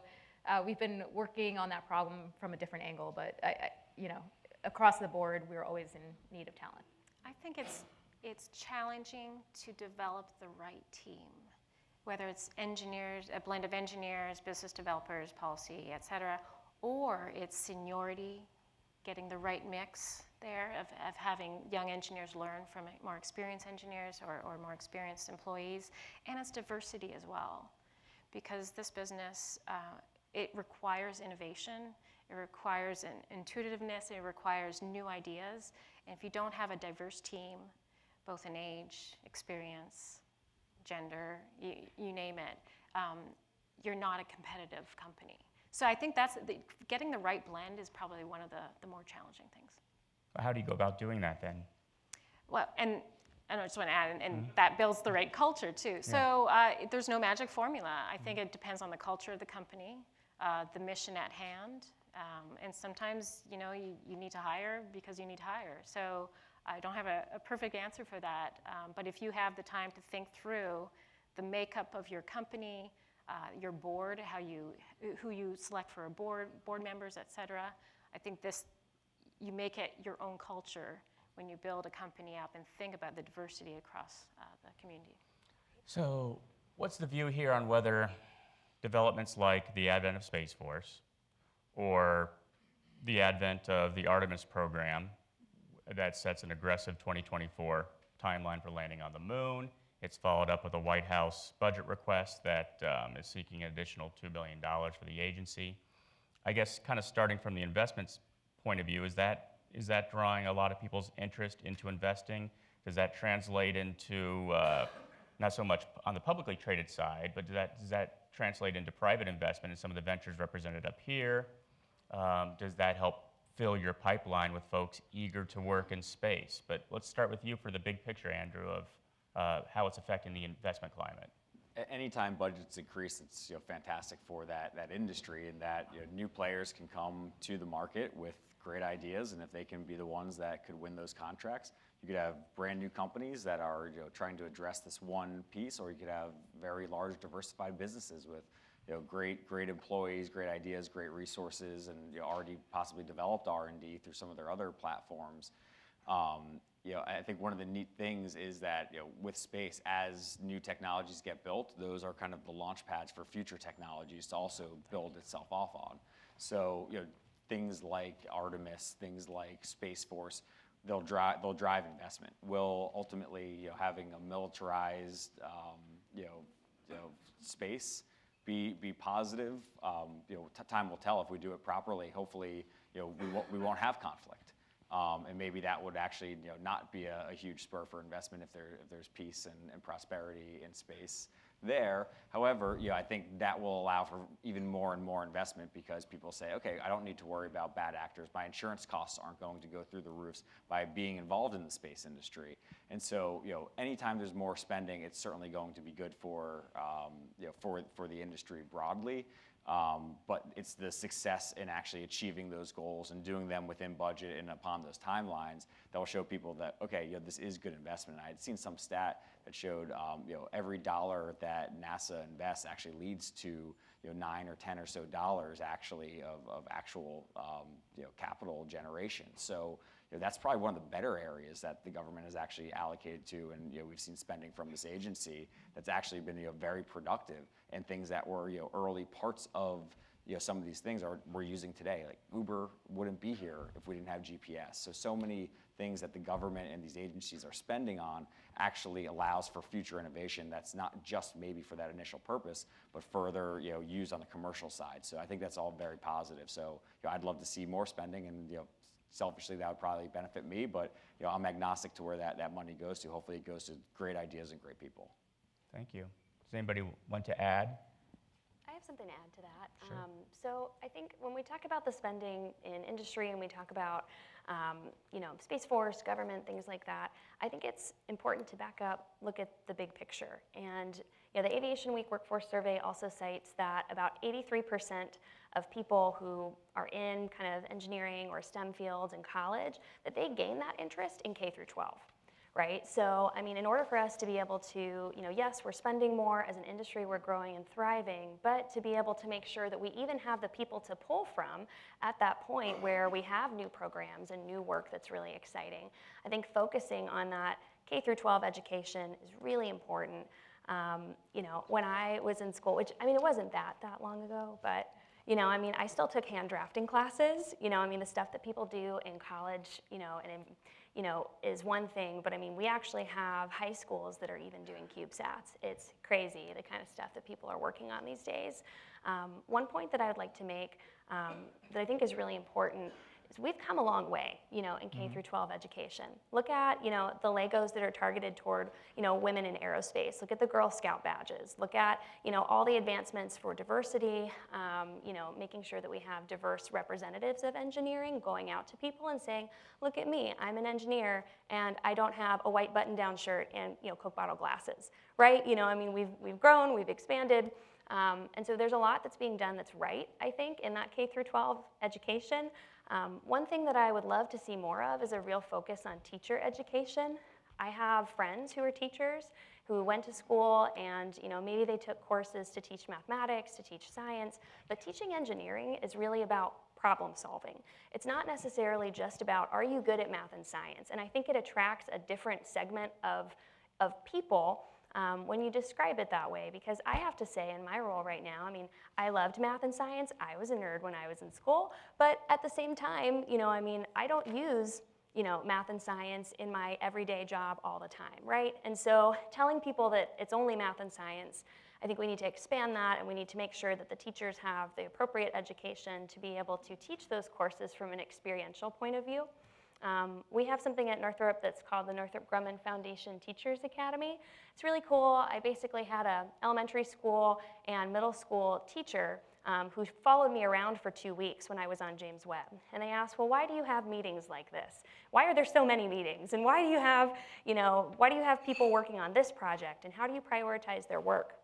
we've been working on that problem from a different angle, but across the board, we're always in need of talent. I think it's challenging to develop the right team, whether it's engineers, a blend of engineers, business developers, policy, et cetera, or it's seniority, getting the right mix there of having young engineers learn from more experienced engineers or more experienced employees, and it's diversity as well, because this business, it requires innovation, it requires an intuitiveness, it requires new ideas, and if you don't have a diverse team, both in age, experience, gender, you name it, you're not a competitive company. So I think getting the right blend is probably one of the more challenging things. How do you go about doing that then? Well, and I just want to add, and that builds the right culture too. Yeah. So there's no magic formula. I think it depends on the culture of the company, the mission at hand, and sometimes you need to hire because you need to hire. So I don't have a perfect answer for that, but if you have the time to think through the makeup of your company, your board, who you select for a board members, et cetera. I think you make it your own culture when you build a company up and think about the diversity across the community. So what's the view here on whether developments like the advent of Space Force or the advent of the Artemis program that sets an aggressive 2024 timeline for landing on the moon? It's followed up with a White House budget request that is seeking an additional $2 billion for the agency. I guess kind of starting from the investments point of view, is that drawing a lot of people's interest into investing? Does that translate into, not so much on the publicly traded side, but does that translate into private investment in some of the ventures represented up here? Does that help fill your pipeline with folks eager to work in space? But let's start with you for the big picture, Andrew, of how it's affecting the investment climate. Anytime budgets increase, it's fantastic for that industry, and that new players can come to the market with great ideas, and if they can be the ones that could win those contracts, you could have brand new companies that are trying to address this one piece, or you could have very large diversified businesses with great employees, great ideas, great resources, and already possibly developed R&D through some of their other platforms. I think one of the neat things is that with space, as new technologies get built, those are kind of the launch pads for future technologies to also build itself off on. So things like Artemis, things like Space Force, they'll drive investment. Will ultimately having a militarized space be positive? Time will tell if we do it properly. Hopefully, we won't have conflict. And maybe that would actually not be a huge spur for investment if there's peace and prosperity in space there. However, I think that will allow for even more and more investment because people say, okay, I don't need to worry about bad actors. My insurance costs aren't going to go through the roofs by being involved in the space industry. And so, anytime there's more spending, it's certainly going to be good for, for the industry broadly. But it's the success in actually achieving those goals and doing them within budget and upon those timelines that will show people that, okay, this is good investment. I had seen some stat that showed, every dollar that NASA invests actually leads to, 9 or 10 or so dollars actually of actual, capital generation. So, that's probably one of the better areas that the government has actually allocated to, and we've seen spending from this agency that's actually been very productive, and things that were early parts of some of these things we're using today. Like Uber wouldn't be here if we didn't have GPS. So many things that the government and these agencies are spending on actually allows for future innovation that's not just maybe for that initial purpose, but further used on the commercial side. So I think that's all very positive. So I'd love to see more spending, and selfishly, that would probably benefit me, but I'm agnostic to where that money goes to. Hopefully it goes to great ideas and great people. Thank you. Does anybody want to add? I have something to add to that. Sure. So I think when we talk about the spending in industry and we talk about, Space Force, government, things like that, I think it's important to back up, look at the big picture. And the Aviation Week Workforce Survey also cites that about 83% of people who are in kind of engineering or STEM fields in college, that they gain that interest in K through 12. Right? So, in order for us to be able to, yes, we're spending more as an industry, we're growing and thriving, but to be able to make sure that we even have the people to pull from at that point where we have new programs and new work that's really exciting. I think focusing on that K through 12 education is really important. When I was in school, which, it wasn't that long ago, but I still took hand drafting classes. The stuff that people do in college, is one thing, but we actually have high schools that are even doing CubeSats. It's crazy, the kind of stuff that people are working on these days. One point that I would like to make that I think is really important is we've come a long way, in K through 12 education. Look at, the Legos that are targeted toward, women in aerospace. Look at the Girl Scout badges. Look at, all the advancements for diversity, making sure that we have diverse representatives of engineering going out to people and saying, look at me, I'm an engineer, and I don't have a white button-down shirt and, Coke bottle glasses, right? We've grown, we've expanded. And so there's a lot that's being done that's right, I think, in that K through 12 education. One thing that I would love to see more of is a real focus on teacher education. I have friends who are teachers who went to school and maybe they took courses to teach mathematics, to teach science, but teaching engineering is really about problem solving. It's not necessarily just about, are you good at math and science? And I think it attracts a different segment of people when you describe it that way, because I have to say in my role right now, I loved math and science. I was a nerd when I was in school, but at the same time, I don't use, math and science in my everyday job all the time, right? And so telling people that it's only math and science, I think we need to expand that, and we need to make sure that the teachers have the appropriate education to be able to teach those courses from an experiential point of view. We have something at Northrop that's called the Northrop Grumman Foundation Teachers Academy. It's really cool. I basically had an elementary school and middle school teacher who followed me around for 2 weeks when I was on James Webb. And they asked, well, why do you have meetings like this? Why are there so many meetings? And why do you have people working on this project? And how do you prioritize their work?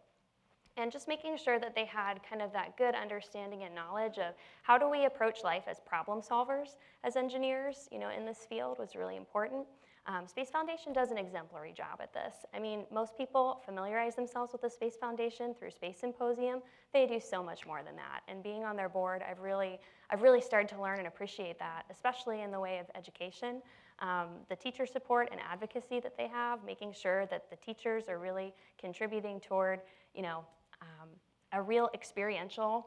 And just making sure that they had kind of that good understanding and knowledge of how do we approach life as problem solvers as engineers, in this field was really important. Space Foundation does an exemplary job at this. Most people familiarize themselves with the Space Foundation through Space Symposium. They do so much more than that. And being on their board, I've really started to learn and appreciate that, especially in the way of education. The teacher support and advocacy that they have, making sure that the teachers are really contributing toward, a real experiential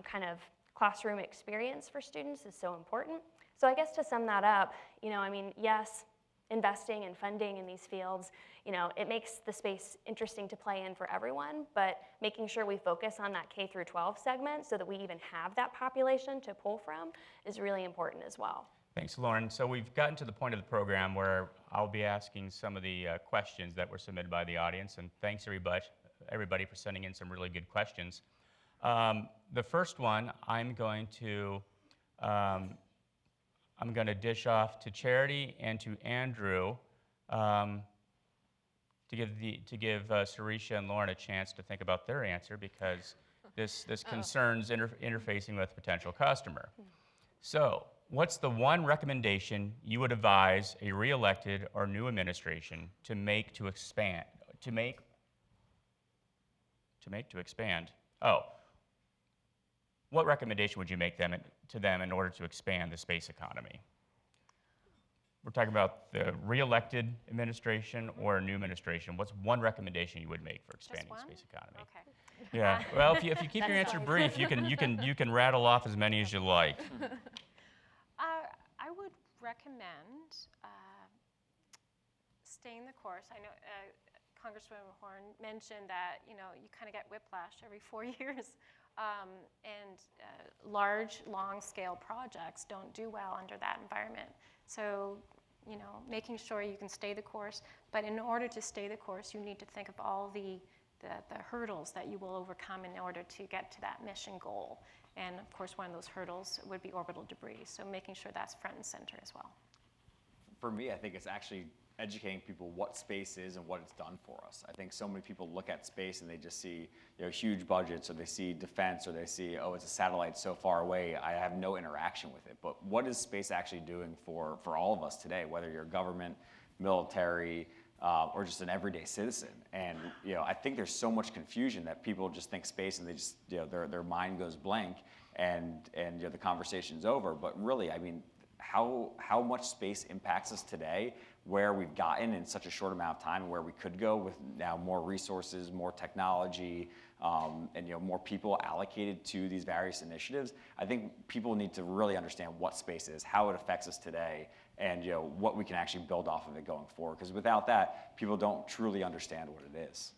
kind of classroom experience for students is so important. So I guess to sum that up, yes, investing and funding in these fields, it makes the space interesting to play in for everyone, but making sure we focus on that K through 12 segment so that we even have that population to pull from is really important as well. Thanks, Lauren. So we've gotten to the point of the program where I'll be asking some of the questions that were submitted by the audience, and thanks everybody for sending in some really good questions. The first one, I'm going to dish off to Charity and to Andrew to give Sarisha and Lauren a chance to think about their answer, because this concerns interfacing with a potential customer. So, what's the one recommendation you would advise a re-elected or new administration to make to expand? What recommendation would you make to them in order to expand the space economy? We're talking about the re-elected administration or a new administration. What's one recommendation you would make for expanding the space economy? Okay. Yeah. Well, if you keep your answer brief, you can rattle off as many as you like. I would recommend staying the course. I know Congresswoman Horn mentioned that you kind of get whiplash every 4 years, and large, long-scale projects don't do well under that environment. So, making sure you can stay the course, but in order to stay the course, you need to think of all the hurdles that you will overcome in order to get to that mission goal. And of course, one of those hurdles would be orbital debris. So making sure that's front and center as well. For me, I think it's actually educating people what space is and what it's done for us. I think so many people look at space and they just see huge budgets, or they see defense, or they see, oh, it's a satellite so far away, I have no interaction with it. But what is space actually doing for all of us today, whether you're government, military, or just an everyday citizen? And I think there's so much confusion that people just think space and they just their mind goes blank, and the conversation's over. But really, I mean, how much space impacts us today, where we've gotten in such a short amount of time, where we could go with now more resources, more technology, and more people allocated to these various initiatives. I think people need to really understand what space is, how it affects us today, and what we can actually build off of it going forward. Because without that, people don't truly understand what it is.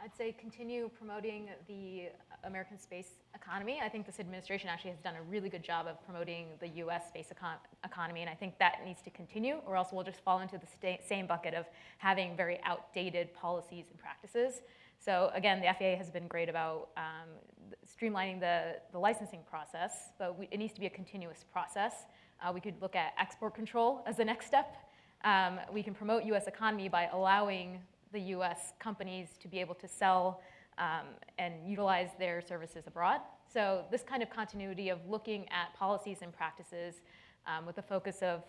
I'd say continue promoting the American space economy. I think this administration actually has done a really good job of promoting the U.S. space economy, and I think that needs to continue, or else we'll just fall into the same bucket of having very outdated policies and practices. So again, the FAA has been great about streamlining the licensing process, but it needs to be a continuous process. We could look at export control as the next step. We can promote U.S. economy by allowing the U.S. companies to be able to sell and utilize their services abroad. So this kind of continuity of looking at policies and practices with the focus of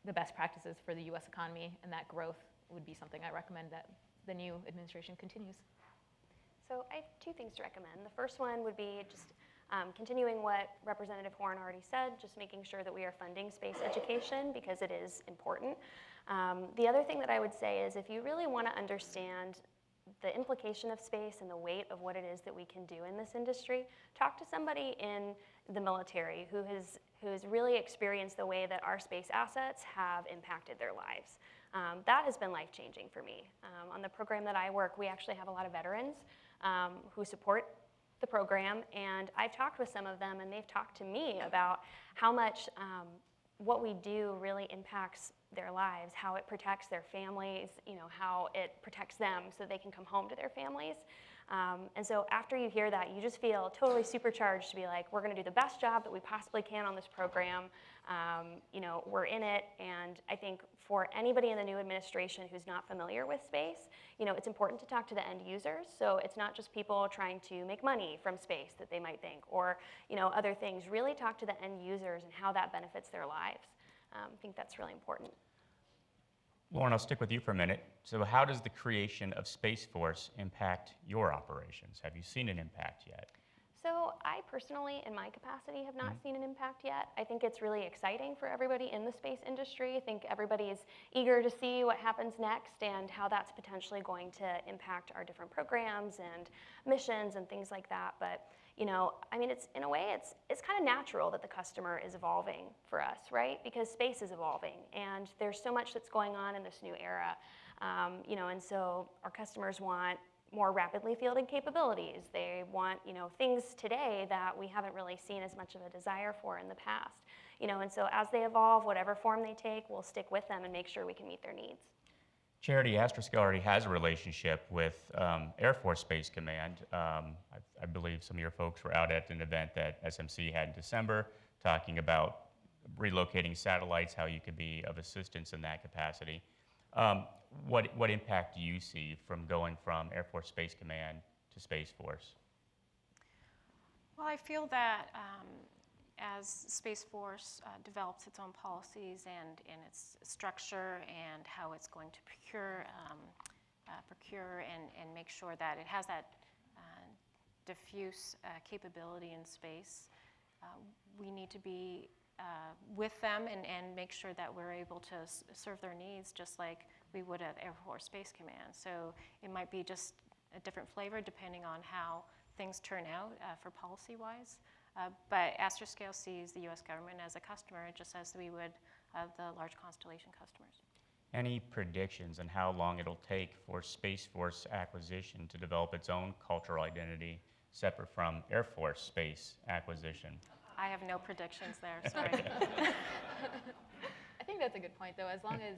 the best practices for the U.S. economy and that growth would be something I recommend that the new administration continues. So I have two things to recommend. The first one would be just continuing what Representative Horn already said, just making sure that we are funding space education because it is important. The other thing that I would say is if you really want to understand the implication of space and the weight of what it is that we can do in this industry, talk to somebody in the military who has really experienced the way that our space assets have impacted their lives. That has been life-changing for me. On the program that I work, we actually have a lot of veterans who support the program, and I've talked with some of them, and they've talked to me about how much what we do really impacts their lives, how it protects their families, how it protects them so they can come home to their families. And so after you hear that, you just feel totally supercharged to be like, we're going to do the best job that we possibly can on this program. We're in it, and I think for anybody in the new administration who's not familiar with space, it's important to talk to the end users. So it's not just people trying to make money from space that they might think, or other things. Really talk to the end users and how that benefits their lives. I think that's really important. Lauren, I'll stick with you for a minute. So how does the creation of Space Force impact your operations? Have you seen an impact yet? So I personally, in my capacity, have not seen an impact yet. I think it's really exciting for everybody in the space industry. I think everybody is eager to see what happens next and how that's potentially going to impact our different programs and missions and things like that. But it's in a way, it's kind of natural that the customer is evolving for us, right? Because space is evolving, and there's so much that's going on in this new era. And so our customers want more rapidly fielded capabilities. They want, things today that we haven't really seen as much of a desire for in the past. And so as they evolve, whatever form they take, we'll stick with them and make sure we can meet their needs. Charity Astroscale already has a relationship with Air Force Space Command. I believe some of your folks were out at an event that SMC had in December talking about relocating satellites, how you could be of assistance in that capacity. What impact do you see from going from Air Force Space Command to Space Force? Well, I feel that as Space Force develops its own policies and its structure and how it's going to procure and make sure that it has that diffuse capability in space, we need to be with them and make sure that we're able to serve their needs just like we would at Air Force Space Command. So it might be just a different flavor depending on how things turn out for policy-wise. But Astroscale sees the U.S. government as a customer, just as we would the large constellation customers. Any predictions on how long it'll take for Space Force acquisition to develop its own cultural identity separate from Air Force Space acquisition? I have no predictions there, sorry. I think that's a good point, though. As long as,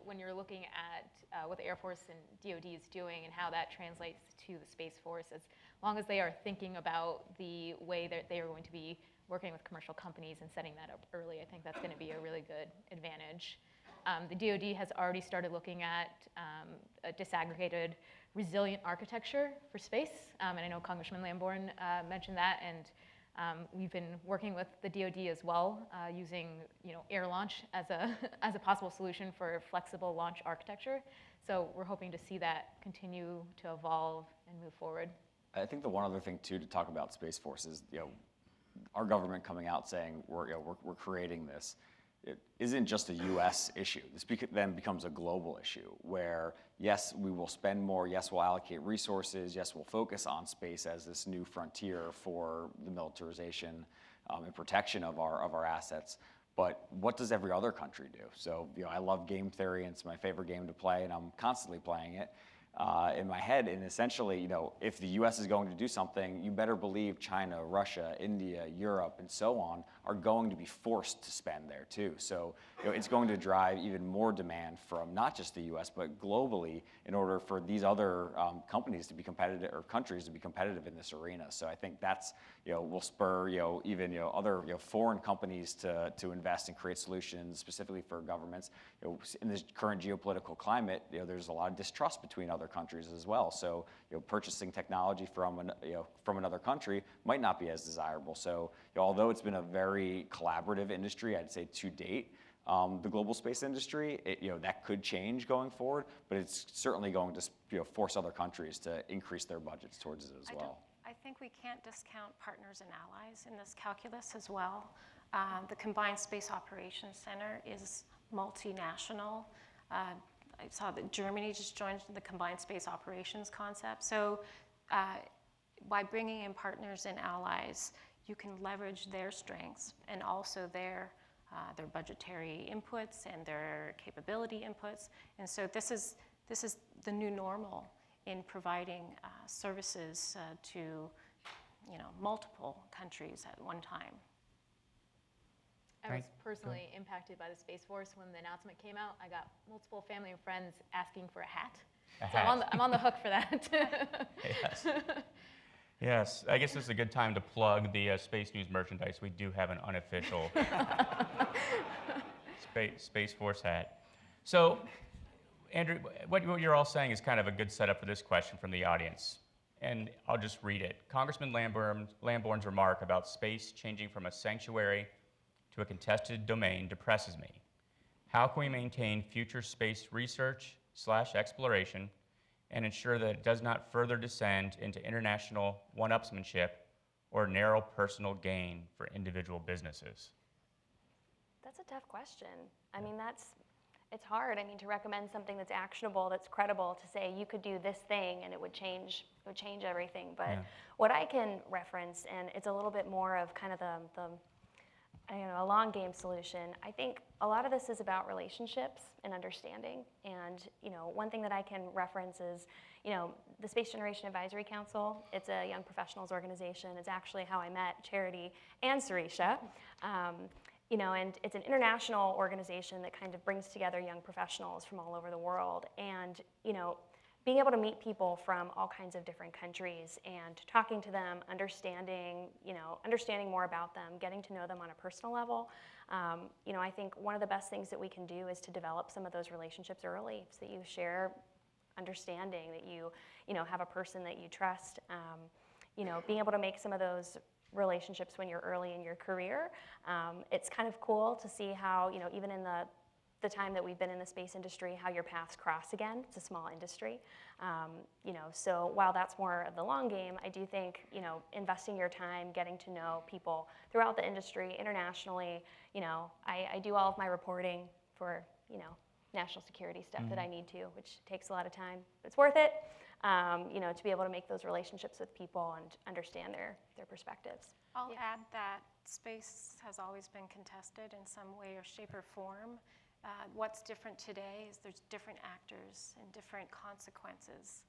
when you're looking at what the Air Force and DoD is doing and how that translates to the Space Force, as long as they are thinking about the way that they are going to be working with commercial companies and setting that up early, I think that's going to be a really good advantage. The DoD has already started looking at a disaggregated, resilient architecture for space, and I know Congressman Lamborn mentioned that, and we've been working with the DoD as well, using air launch as a possible solution for flexible launch architecture. So we're hoping to see that continue to evolve and move forward. I think the one other thing too to talk about Space Force is our government coming out saying we're creating this. It isn't just a U.S. issue. This then becomes a global issue where, yes, we will spend more, yes, we'll allocate resources, yes, we'll focus on space as this new frontier for the militarization and protection of our assets. But what does every other country do? So, I love game theory, and it's my favorite game to play, and I'm constantly playing it in my head. And essentially, if the U.S. is going to do something, you better believe China, Russia, India, Europe, and so on are going to be forced to spend there too. So, it's going to drive even more demand from not just the U.S. but globally in order for these other companies to be competitive or countries to be competitive in this arena. So I think that's will spur even other foreign companies to invest and create solutions specifically for governments. In this current geopolitical climate, there's a lot of distrust between other countries as well. So purchasing technology from another country might not be as desirable. So although it's been a very collaborative industry, I'd say to date, the global space industry, that could change going forward, but it's certainly going to force other countries to increase their budgets towards it as well. I think we can't discount partners and allies in this calculus as well. The Combined Space Operations Center is multinational. I saw that Germany just joined the Combined Space Operations concept. So by bringing in partners and allies, you can leverage their strengths and also their budgetary inputs and their capability inputs. And so this is the new normal in providing services to multiple countries at one time. I was personally impacted by the Space Force when the announcement came out. I got multiple family and friends asking for a hat. I'm on the hook for that. Yes. Yes, I guess this is a good time to plug the Space News merchandise. We do have an unofficial Space Force hat. So, Andrew, what you're all saying is kind of a good setup for this question from the audience. And I'll just read it. Congressman Lamborn's remark about space changing from a sanctuary to a contested domain depresses me. How can we maintain future space research/exploration and ensure that it does not further descend into international one-upsmanship or narrow personal gain for individual businesses? That's a tough question. I mean, it's hard. I mean, to recommend something that's actionable, that's credible, to say you could do this thing and it would change everything. But what I can reference, and it's a little bit more of kind of a long game solution. I think a lot of this is about relationships and understanding. And one thing that I can reference is the Space Generation Advisory Council. It's a young professionals organization. It's actually how I met Charity and Sarisha. and it's an international organization that kind of brings together young professionals from all over the world. And, being able to meet people from all kinds of different countries and talking to them, understanding more about them, getting to know them on a personal level, I think one of the best things that we can do is to develop some of those relationships early so that you share understanding, that you have a person that you trust, being able to make some of those relationships when you're early in your career. It's kind of cool to see how, even in the time that we've been in the space industry, how your paths cross again. It's a small industry. So while that's more of the long game, I do think, investing your time, getting to know people throughout the industry, internationally, I do all of my reporting for, national security stuff that I need to, which takes a lot of time. It's worth it, to be able to make those relationships with people and understand their perspectives. I'll add that space has always been contested in some way or shape or form. What's different today is there's different actors and different consequences.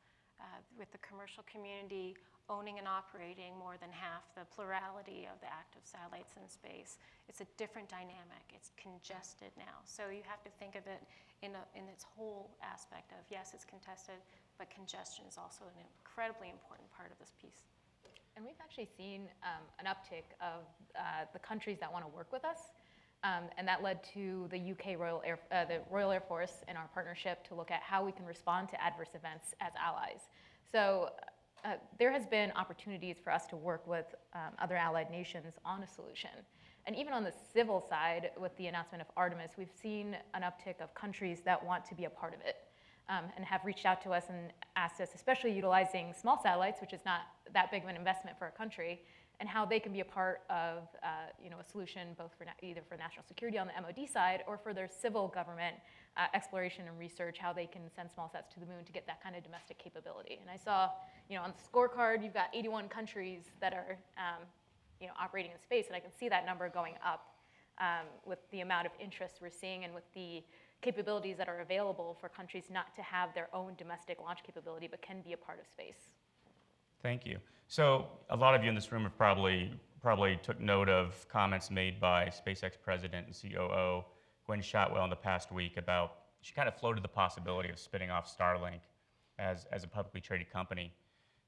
With the commercial community owning and operating more than half the plurality of the active satellites in space, it's a different dynamic. It's congested now. So you have to think of it in its whole aspect of, yes, it's contested, but congestion is also an incredibly important part of this piece. And we've actually seen an uptick of the countries that want to work with us. And that led to the UK the Royal Air Force and our partnership to look at how we can respond to adverse events as allies. So there has been opportunities for us to work with other allied nations on a solution. And even on the civil side, with the announcement of Artemis, we've seen an uptick of countries that want to be a part of it and have reached out to us and asked us, especially utilizing small satellites, which is not that big of an investment for a country, and how they can be a part of a solution both for either for national security on the MOD side or for their civil government exploration and research, how they can send small sats to the moon to get that kind of domestic capability. And I saw, on the scorecard, you've got 81 countries that are operating in space, and I can see that number going up with the amount of interest we're seeing and with the capabilities that are available for countries not to have their own domestic launch capability but can be a part of space. Thank you. So a lot of you in this room have probably took note of comments made by SpaceX President and COO Gwen Shotwell in the past week about, she kind of floated the possibility of spinning off Starlink as a publicly traded company.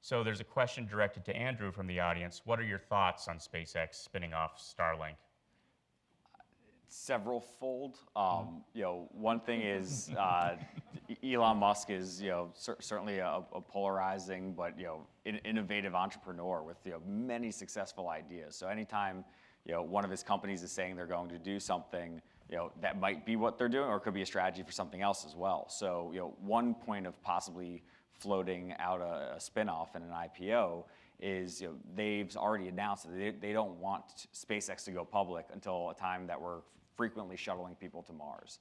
So there's a question directed to Andrew from the audience. What are your thoughts on SpaceX spinning off Starlink? Several-fold. One thing is Elon Musk is certainly a polarizing but innovative entrepreneur with many successful ideas. So anytime one of his companies is saying they're going to do something, that might be what they're doing, or it could be a strategy for something else as well. So one point of possibly floating out a spinoff and an IPO is they've already announced that they don't want SpaceX to go public until a time that we're frequently shuttling people to Mars.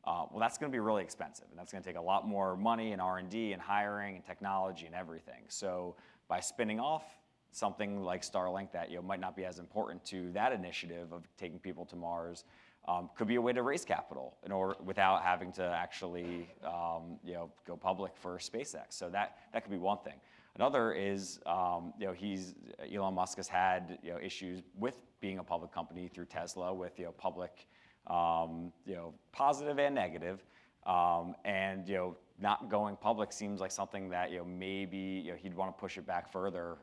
Well, that's going to be really expensive, and that's going to take a lot more money and R&D and hiring and technology and everything. So by spinning off something like Starlink that might not be as important to that initiative of taking people to Mars, could be a way to raise capital without having to actually go public for SpaceX. So that could be one thing. Another is Elon Musk has had issues with being a public company through Tesla with public positive and negative, and not going public seems like something that maybe he'd want to push it back further,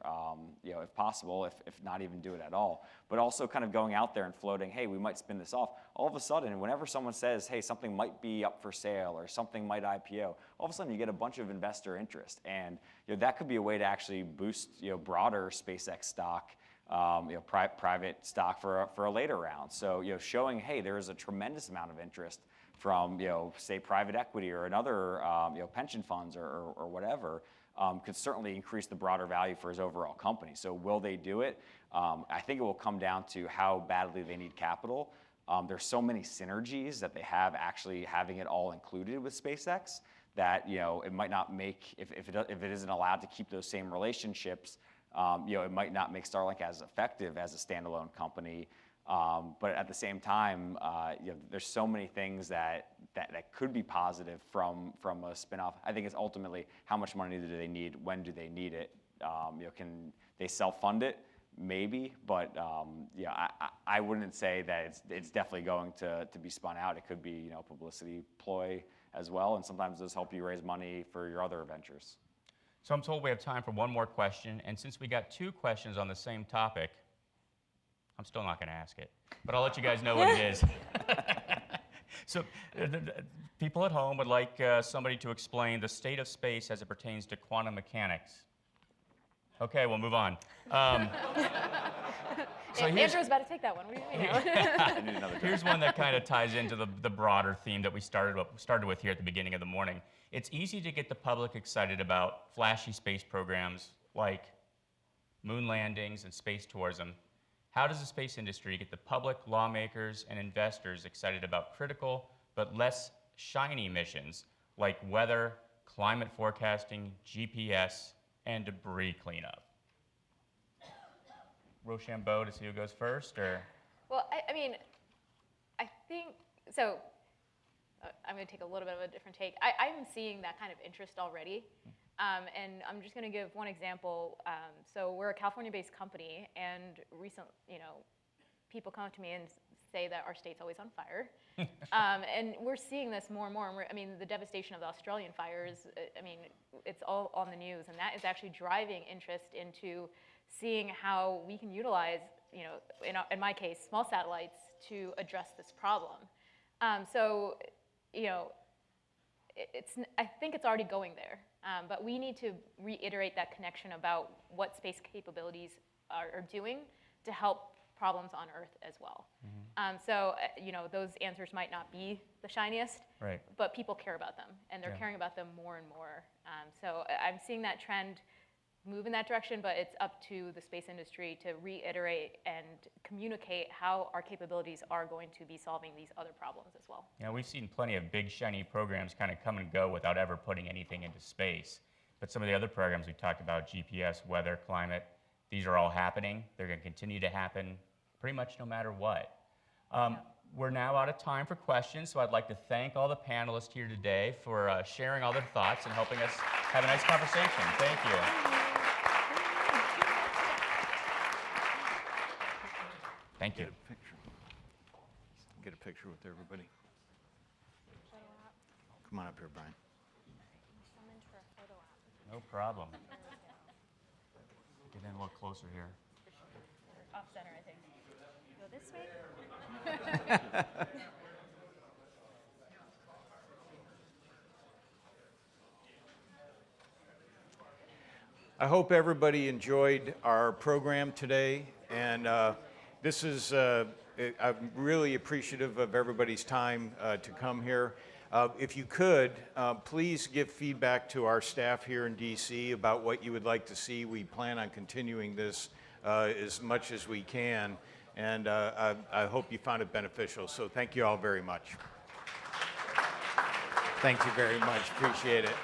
if possible, if not even do it at all. But also kind of going out there and floating, hey, we might spin this off. All of a sudden, whenever someone says, hey, something might be up for sale or something might IPO, all of a sudden you get a bunch of investor interest, and that could be a way to actually boost broader SpaceX stock. Private stock for a later round. So showing, hey, there is a tremendous amount of interest from say private equity or another pension funds or whatever, could certainly increase the broader value for his overall company. So will they do it? I think it will come down to how badly they need capital. There's so many synergies that they have actually having it all included with SpaceX that it might not make, if it isn't allowed to keep those same relationships, it might not make Starlink as effective as a standalone company. But at the same time, there's so many things that could be positive from a spinoff. I think it's ultimately how much money do they need, when do they need it? Can they self-fund it? maybe, but yeah, I wouldn't say that it's definitely going to be spun out. It could be, you know, publicity ploy as well, and sometimes those help you raise money for your other ventures. So I'm told we have time for one more question, and since we got 2 questions on the same topic, I'm still not going to ask it, but I'll let you guys know what it is. So people at home would like somebody to explain the state of space as it pertains to quantum mechanics. Okay, we'll move on. So Andrew's about to take that one. What do you mean? here's one that kind of ties into the broader theme that we started with here at the beginning of the morning. It's easy to get the public excited about flashy space programs like moon landings and space tourism. How does the space industry get the public, lawmakers, and investors excited about critical but less shiny missions like weather, climate forecasting, GPS, and debris cleanup? Rochambeau to see who goes first, or? Well, I mean, I think, so I'm going to take a little bit of a different take. I'm seeing that kind of interest already. And I'm just going to give one example. So we're a California-based company, and people come up to me and say that our state's always on fire. And we're seeing this more and more. And I mean, the devastation of the Australian fires, I mean, it's all on the news, and that is actually driving interest into seeing how we can utilize, you know, in my case, small satellites to address this problem. So, you know, I think it's already going there, but we need to reiterate that connection about what space capabilities are doing to help problems on Earth as well. So, you know, those answers might not be the shiniest, Right. but people care about them, and they're caring about them more and more. So I'm seeing that trend move in that direction, but it's up to the space industry to reiterate and communicate how our capabilities are going to be solving these other problems as well. You know, we've seen plenty of big, shiny programs kind of come and go without ever putting anything into space. But some of the other programs we talked about, GPS, weather, climate, these are all happening. They're going to continue to happen pretty much no matter what. We're now out of time for questions, so I'd like to thank all the panelists here today for sharing all their thoughts and helping us have a nice conversation. Thank you. Thank you. Get a picture with everybody. Come on up here, Brian. No problem. Get in a little closer here. Off center, I think. Go this way? I hope everybody enjoyed our program today, and this is, I'm really appreciative of everybody's time to come here. If you could, please give feedback to our staff here in DC about what you would like to see. We plan on continuing this as much as we can, and I hope you found it beneficial. So thank you all very much. Thank you very much. Appreciate it.